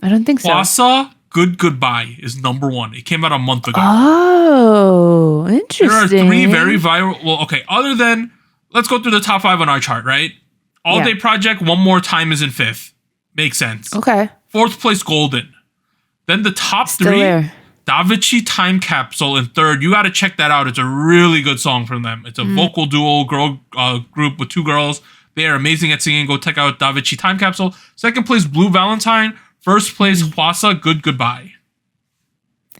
I don't think so. Hwasa Good Goodbye is number 1. It came out a month ago. Oh, interesting. There are 3 very viral. Well, okay. Other than, let's go through the top 5 on our chart, right? All Day Project, One More Time is in 5th. Makes sense. Okay. 4th place, Golden. Then the top Still 3, there. Davichi Time Capsule in 3rd. You got to check that out. It's a really good song from them. It's a vocal duo girl group with 2 girls. They are amazing at singing. Go check out Davichi Time Capsule. 2nd place, Blue Valentine. 1st place, Hwasa Good Goodbye.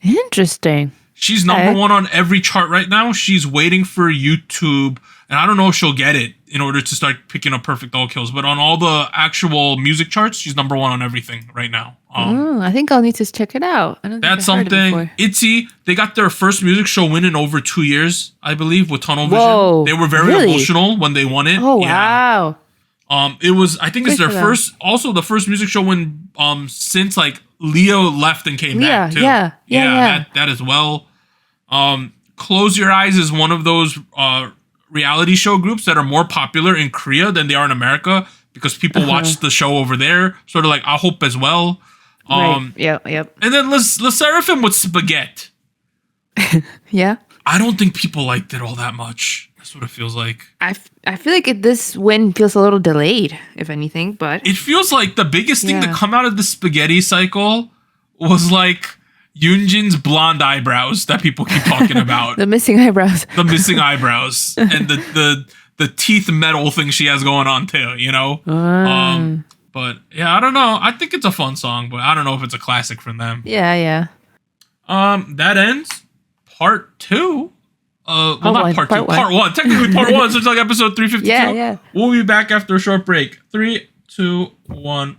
Interesting. She's number 1 on every chart right now. She's waiting for YouTube, and I don't know if she'll get it in order to start picking up Perfect All Kills. But on all the actual music charts, she's number 1 on everything right now. I think I'll need to check it out. I don't That's think I've heard it something. ITZY, they got their first music show win in over 2 years, I believe, with Tunnel Vision. Whoa, They were very really? emotional when they won it. Oh, wow. It was, I think, it's Good their for them. first, also the first music show win since like Leo left and came back too. Yeah. That as well. Close Your Eyes is one of those reality show groups that are more popular in Korea than they are in America because people watch the show over there, sort of like I Hope as well. Right. Yep. And then Le Seraphim with Spaghetti. Yeah. I don't think people liked it all that much. That's what it feels like. I feel like this win feels a little delayed, if anything, but It feels like the biggest thing to Yeah. come out of the spaghetti cycle was like Yoonjin's blonde eyebrows that people keep talking about. the missing eyebrows. The missing eyebrows and the teeth metal thing she has going on too, you know? But yeah, I don't know. I think it's a fun song, but I don't know if it's a classic from them. Yeah. That ends part 2. Well, not one, part 2. part one. Part 1. Technically part 1. So it's like episode 352. Yeah. We'll be back after a short break. 3, 2, 1.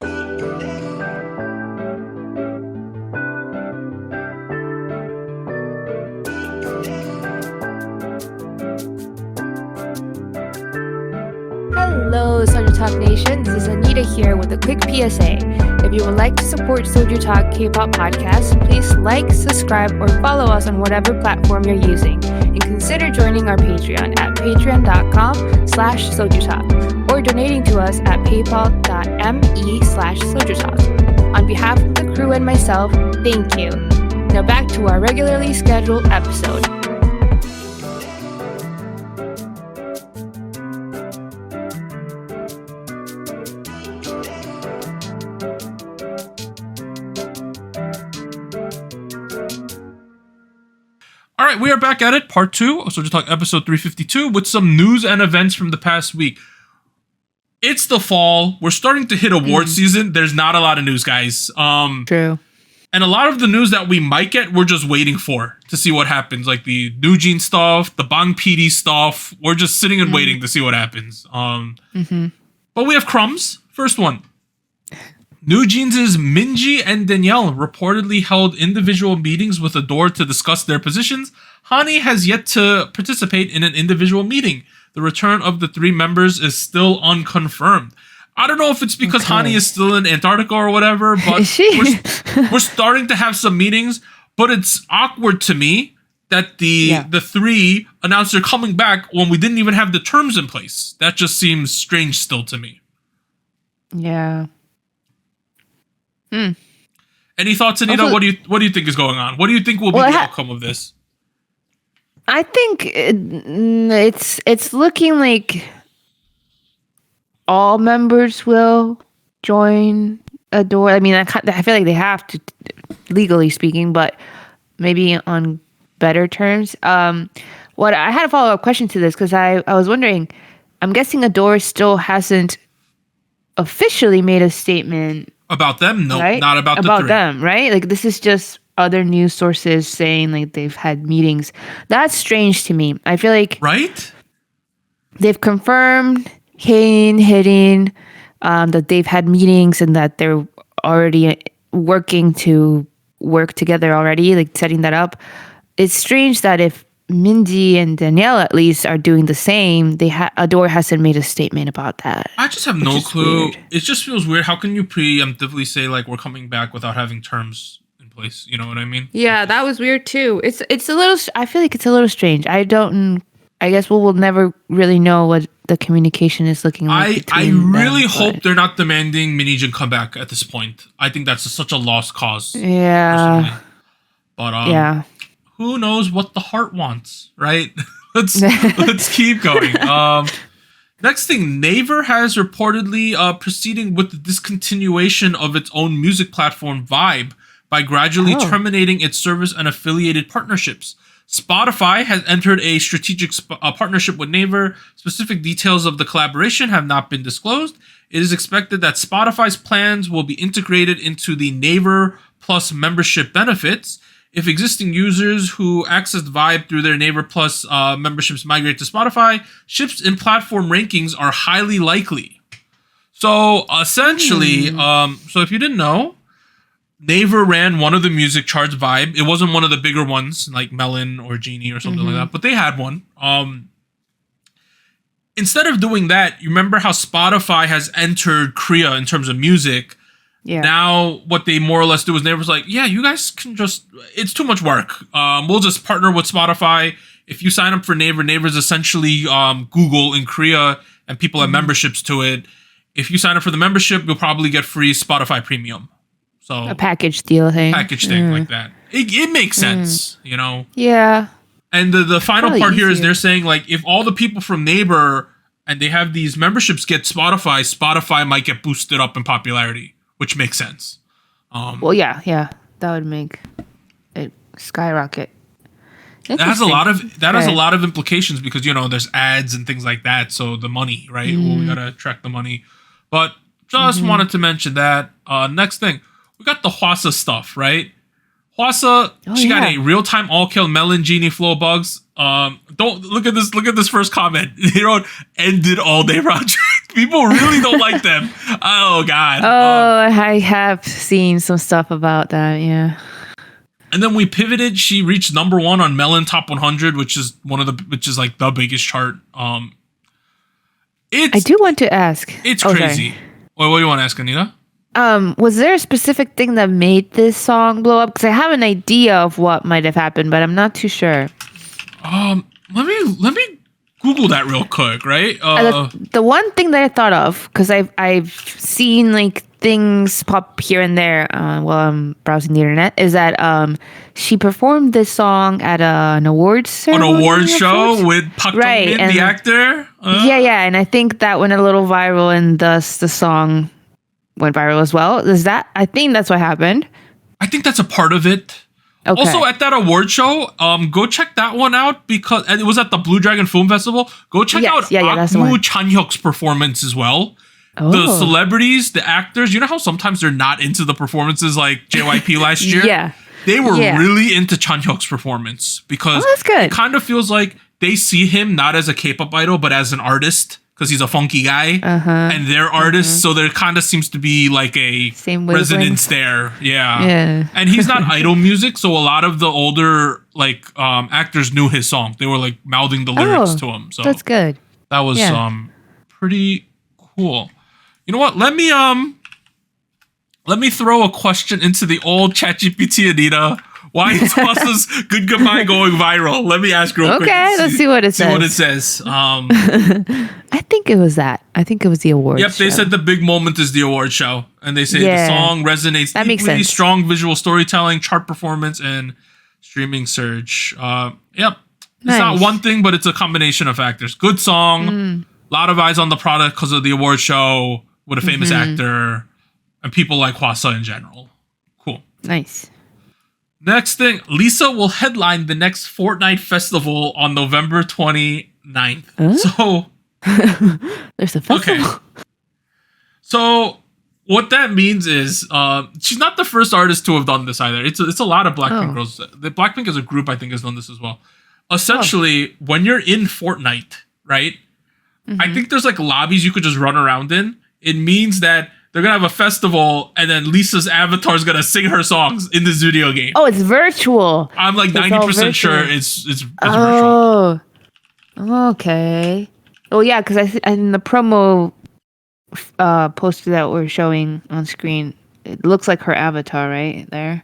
Hello, SojuTalk Nation. This is Anita here with a quick PSA. If you would like to support SojuTalk Kpop Podcast, please like, subscribe, or follow us on whatever platform you're using. And consider joining our Patreon at patreon.com/SojuTalk or donating to us at paypal.me/SojuTalk. On behalf of the crew and myself, thank you. Now back to our regularly scheduled episode. All right, we are back at it, part 2 of SojuTalk episode 352 with some news and events from the past week. It's the fall. We're starting to hit award season. There's not a lot of news, guys. True. And a lot of the news that we might get, we're just waiting for to see what happens. Like the New Jean stuff, the Bang PD stuff. We're just sitting and waiting to see what happens. But we have crumbs. First one. New Jeans' Minji and Danielle reportedly held individual meetings with Adore to discuss their positions. Hani has yet to participate in an individual meeting. The return of the 3 members is still unconfirmed. I don't know if it's because Hani is still in Antarctica or whatever, but we're starting to have some meetings. But it's awkward to me that the 3 announced they're coming back when we didn't even have the terms in place. That just seems strange still to me. Yeah. Any thoughts, Anita? Also, what do you think is going on? What do you think will be the outcome of this? I think it's looking like all members will join Adore. I mean, I feel like they have to, legally speaking, but maybe on better terms. What I had a follow-up question to this because I was wondering. I'm guessing Adore still hasn't officially made a statement about them. No, right? Not about the 3. Them, right? Like this is just other news sources saying like they've had meetings. That's strange to me. I feel like right. They've confirmed Kane hitting that they've had meetings and that they're already working to work together already, like setting that up. It's strange that if Minji and Danielle at least are doing the same, Adore hasn't made a statement about that. I just have no clue. Weird. It just feels weird. How can you preemptively say like we're coming back without having terms in place? You know what I mean? Yeah, that was weird too. It's a little. I feel like it's a little strange. I don't I guess we will never really know what the communication is looking like. I really hope they're not demanding Minijin come back at this point. I think that's such a lost cause. Yeah. Personally. But who knows what the heart wants, right? let's keep going. Next thing, Naver has reportedly proceeding with the discontinuation of its own music platform Vibe by gradually terminating its service and affiliated partnerships. Spotify has entered a strategic partnership with Naver. Specific details of the collaboration have not been disclosed. It is expected that Spotify's plans will be integrated into the Naver Plus membership benefits. If existing users who accessed Vibe through their Naver Plus memberships migrate to Spotify, shifts in platform rankings are highly likely. So essentially, so if you didn't know, Naver ran one of the music charts, Vibe. It wasn't one of the bigger ones like Melon or Genie or something like that, but they had one. Instead of doing that, you remember how Spotify has entered Korea in terms of music. Yeah. Now, what they more or less do is Naver's like, yeah, you guys can just, it's too much work. We'll just partner with Spotify. If you sign up for Naver, Naver's essentially Google in Korea, and people have memberships to it. If you sign up for the membership, you'll probably get free Spotify Premium. So a package deal thing. Package thing like that. It makes sense, you know? Yeah. And the final Probably part here is easier. they're saying, like, if all the people from Naver and they have these memberships get Spotify, Spotify might get boosted up in popularity, which makes sense. Well, yeah. That would make it skyrocket. That has a lot of implications because, you know, there's ads and things like that. So the money, right? Well, we got to track the money. But just wanted to mention that. Next thing, we got the Hwasa stuff, right? Hwasa, she got a real-time all-kill Melon Genie Flow bugs. Don't look at this first comment. They wrote ended all day project. People really don't like them. Oh god. I have seen some stuff about that, yeah. And then we pivoted. She reached #1 on Melon Top 100, which is like the biggest chart. I do want to ask. It's crazy. What do you want to ask, Anita? Was there a specific thing that made this song blow up? Because I have an idea of what might have happened, but I'm not too sure. Let me Google that real quick, right? The one thing that I thought of, because I've seen like things pop here and there while I'm browsing the internet, is that she performed this song at an awards ceremony. An award show with Park Right, Dong-min, the actor. Yeah, and I think that went a little viral, and thus the song went viral as well. I think that's what happened. I think that's a part of it. Okay. Also, at that award show, go check that one out because it was at the Blue Dragon Film Festival. Go check out Akmu Chan-hyuk's performance as well. The celebrities, the actors, you know how sometimes they're not into the performances like JYP last year? Yeah. They were really into Chan-hyuk's performance because that's good. It kind of feels like they see him not as a K-pop idol, but as an artist. Because he's a funky guy, and they're artists, so there kind of seems to be like a resonance there. Yeah. And he's not idol music, so a lot of the older like actors knew his song. They were like mouthing the lyrics to him. So that's good. That was pretty cool. You know what? Let me throw a question into the old ChatGPT, Anita. Why is Hwasa's Good Goodbye going viral? Let me ask real quick. Okay, let's see what it says. I think it was that. I think it was the award show. They said the big moment is the award show. And they say the song resonates that makes sense. Strong visual storytelling, chart performance, and streaming surge. It's not one thing, but it's a combination of factors. Good song, a lot of eyes on the product because of the award show with a famous actor, and people like Hwasa in general. Cool. Nice. Next thing, Lisa will headline the next Fortnite festival on November 29th. So, there's a festival. Okay. So, what that means is she's not the first artist to have done this either. It's a lot of Blackpink girls. The Blackpink as a group, I think, has done this as well. Essentially, when you're in Fortnite, right? I think there's like lobbies you could just run around in. It means that they're going to have a festival, and then Lisa's avatar is going to sing her songs in this video game. Oh, it's virtual. I'm like 90% sure it's virtual. Oh, okay. Oh, yeah, because in the promo poster that we're showing on screen, it looks like her avatar right there.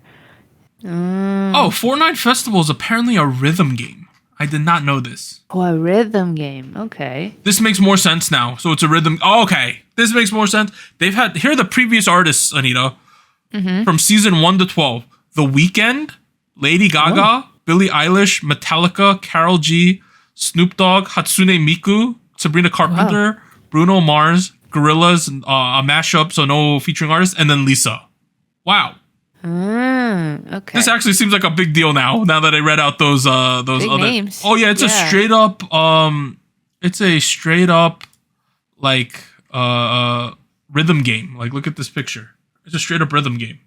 Fortnite Festival is apparently a rhythm game. I did not know this. Oh, a rhythm game. Okay. This makes more sense now. So it's a rhythm. Oh, okay. This makes more sense. Here are the previous artists, Anita, from season 1 to 12. The Weeknd, Lady Gaga, Billie Eilish, Metallica, Karol G, Snoop Dogg, Hatsune Miku, Sabrina Carpenter, Bruno Mars, Gorillaz, a mashup, so no featuring artists, and then Lisa. Wow. Okay. This actually seems like a big deal now that I read out those big other names. Oh yeah, it's a straight up like rhythm game. Like look at this picture. It's a straight up rhythm game.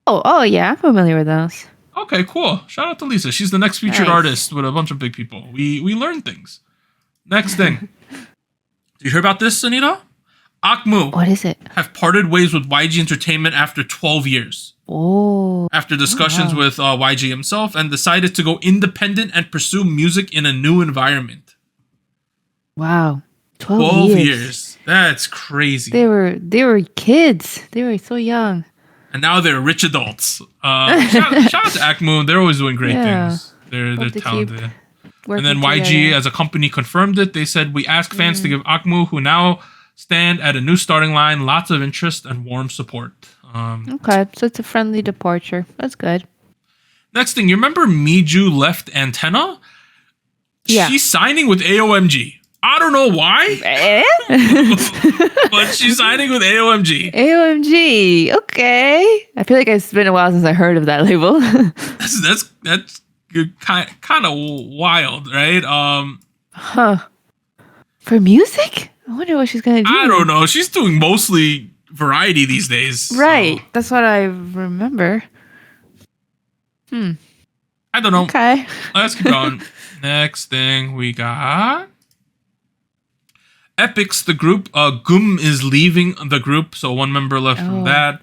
Oh yeah, I'm familiar with those. Okay, cool. Shout out to Lisa. She's the next featured artist with a bunch of big people. We learn things. Next thing. Did you hear about this, Anita? Akmu. What is it? Have parted ways with YG Entertainment after 12 years. Oh. After discussions with YG himself, and decided to go independent and pursue music in a new environment. Wow. 12 years. That's crazy. They were kids. They were so young. And now they're rich adults. Shout out to Akmu. They're always doing great things. They're talented. And then YG together. As a company confirmed it. They said, we ask fans to give Akmu, who now stand at a new starting line, lots of interest and warm support. Okay, so it's a friendly departure. That's good. Next thing, you remember Miju left Antenna? Yeah. She's signing with AOMG. I don't know why. But she's signing with AOMG. AOMG. Okay. I feel like it's been a while since I heard of that label. That's kind of wild, right? For music? I wonder what she's gonna do. I don't know. She's doing mostly variety these days. Right. So. That's what I remember. I don't know. Okay. Let's keep going. Next thing we got. Epics, the group. Gum is leaving the group, so one member left from that.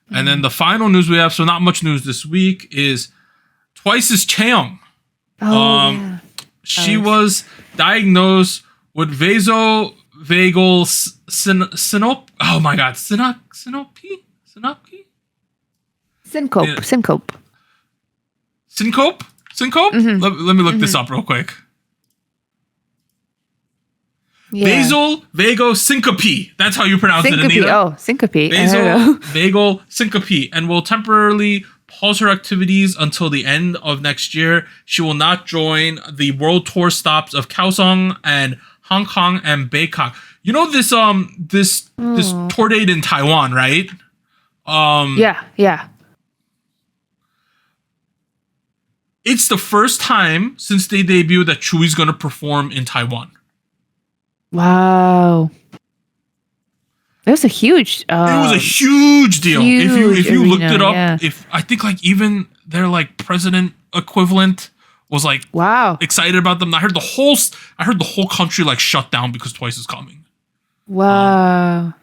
And then the final news we have, so not much news this week, is Twice's Chaeyoung. She was diagnosed with vasovagal syncope. Oh my god, syncope. Let me look this up real quick. Yeah. Vasovagal syncope. That's how you pronounce it, Anita. Oh, syncope. Vasovagal syncope, and will temporarily pause her activities until the end of next year. She will not join the world tour stops of Kaohsiung and Hong Kong and Bangkok. You know this tour date in Taiwan, right? Yeah. It's the first time since they debuted that Chewy's gonna perform in Taiwan. Wow. It was a huge it was a huge deal. If you looked it up, if I think like even their like president equivalent was like excited about them. I heard the whole country like shut down because Twice is coming. Wow.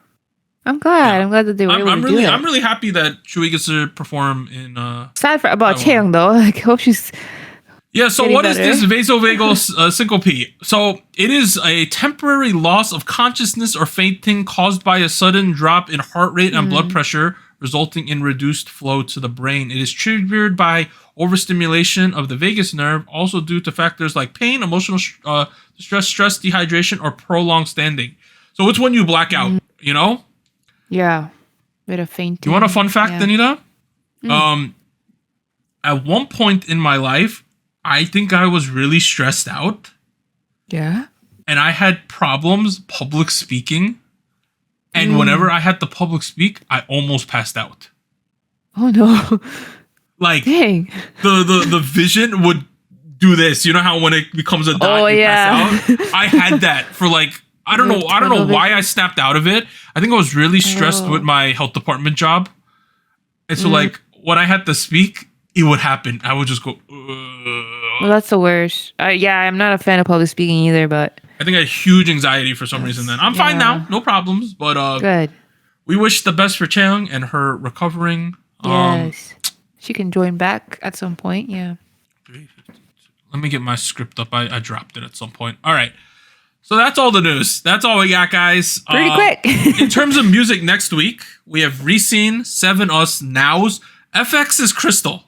I'm glad that they were able to do it. I'm really happy that Chewy gets to perform in sad about Chaeyoung though. Like I hope she's so what is this vasovagal syncope? So it is a temporary loss of consciousness or fainting caused by a sudden drop in heart rate and blood pressure, resulting in reduced flow to the brain. It is triggered by overstimulation of the vagus nerve, also due to factors like pain, emotional distress, stress, dehydration, or prolonged standing. So it's when you black out, you know? Yeah. Bit of fainting. You want a fun fact, Anita? At one point in my life, I think I was really stressed out. Yeah. And I had problems public speaking. And whenever I had to public speak, I almost passed out. Oh no. Like dang. The vision would do this. You know how when it becomes a dot, you pass out? I had that for like I don't know why I snapped out of it. I think I was really stressed with my health department job. And so like when I had to speak, it would happen. I would just go. Well, that's the worst. I'm not a fan of public speaking either, but I think I had huge anxiety for some reason. Then I'm fine now, no problems. But good. We wish the best for Chaeyoung and her recovering. Yes, she can join back at some point. Yeah. Let me get my script up. I dropped it at some point. All right. So that's all the news. That's all we got, guys. Pretty quick. In terms of music next week, we have RIIZE, 7 Us, Nows, FX's Crystal.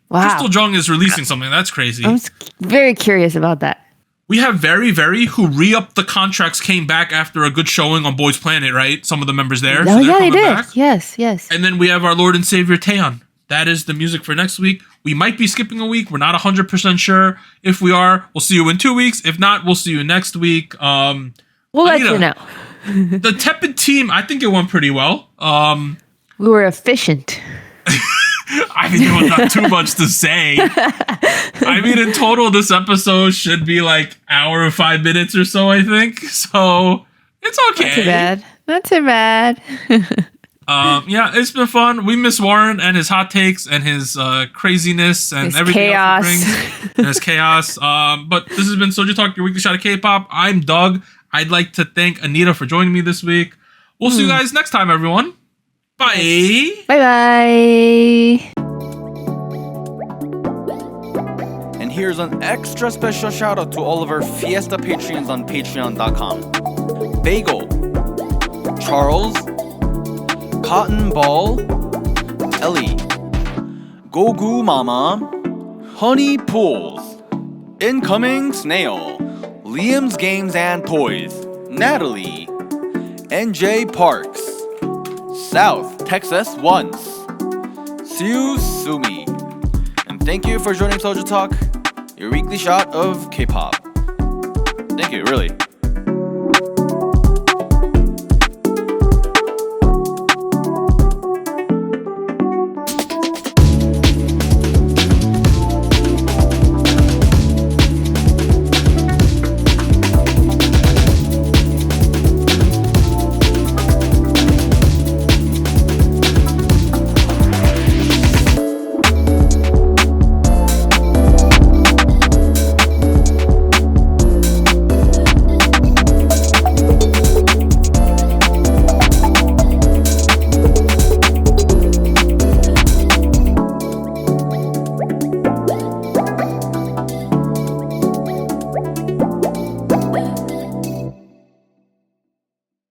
Wow. Crystal Jung is releasing something. That's crazy. I'm very curious about that. We have Very Very, who re-upped the contracts, came back after a good showing on Boys Planet, right? Some of the members there. Oh, yeah, they coming did. back. Yes. And then we have our Lord and Savior Taeyeon. That is the music for next week. We might be skipping a week. We're not 100% sure. If we are, we'll see you in 2 weeks. If not, we'll see you next week. We'll let you know. The tepid team, I think it went pretty well. We were efficient. I mean, there was not too much to say. I mean, in total, this episode should be like hour and 5 minutes or so, I think. So it's okay. Not too bad. Yeah, it's been fun. We miss Warren and his hot takes and his craziness and his everything chaos. else he brings. And his chaos. But this has been SojuTalk, your weekly shot of K-pop. I'm Doug. I'd like to thank Anita for joining me this week. We'll see you guys next time, everyone. Bye. Bye-bye. And here's an extra special shout out to all of our Fiesta Patreons on patreon.com. Bagel, Charles, Cotton Ball, Ellie, Gogu Mama, Honey Pools, Incoming Snail, Liam's Games and Toys, Natalie, NJ Parks, South Texas Once, Siu Sumi. And thank you for joining Soju Talk, your weekly shot of K-pop. Thank you, really.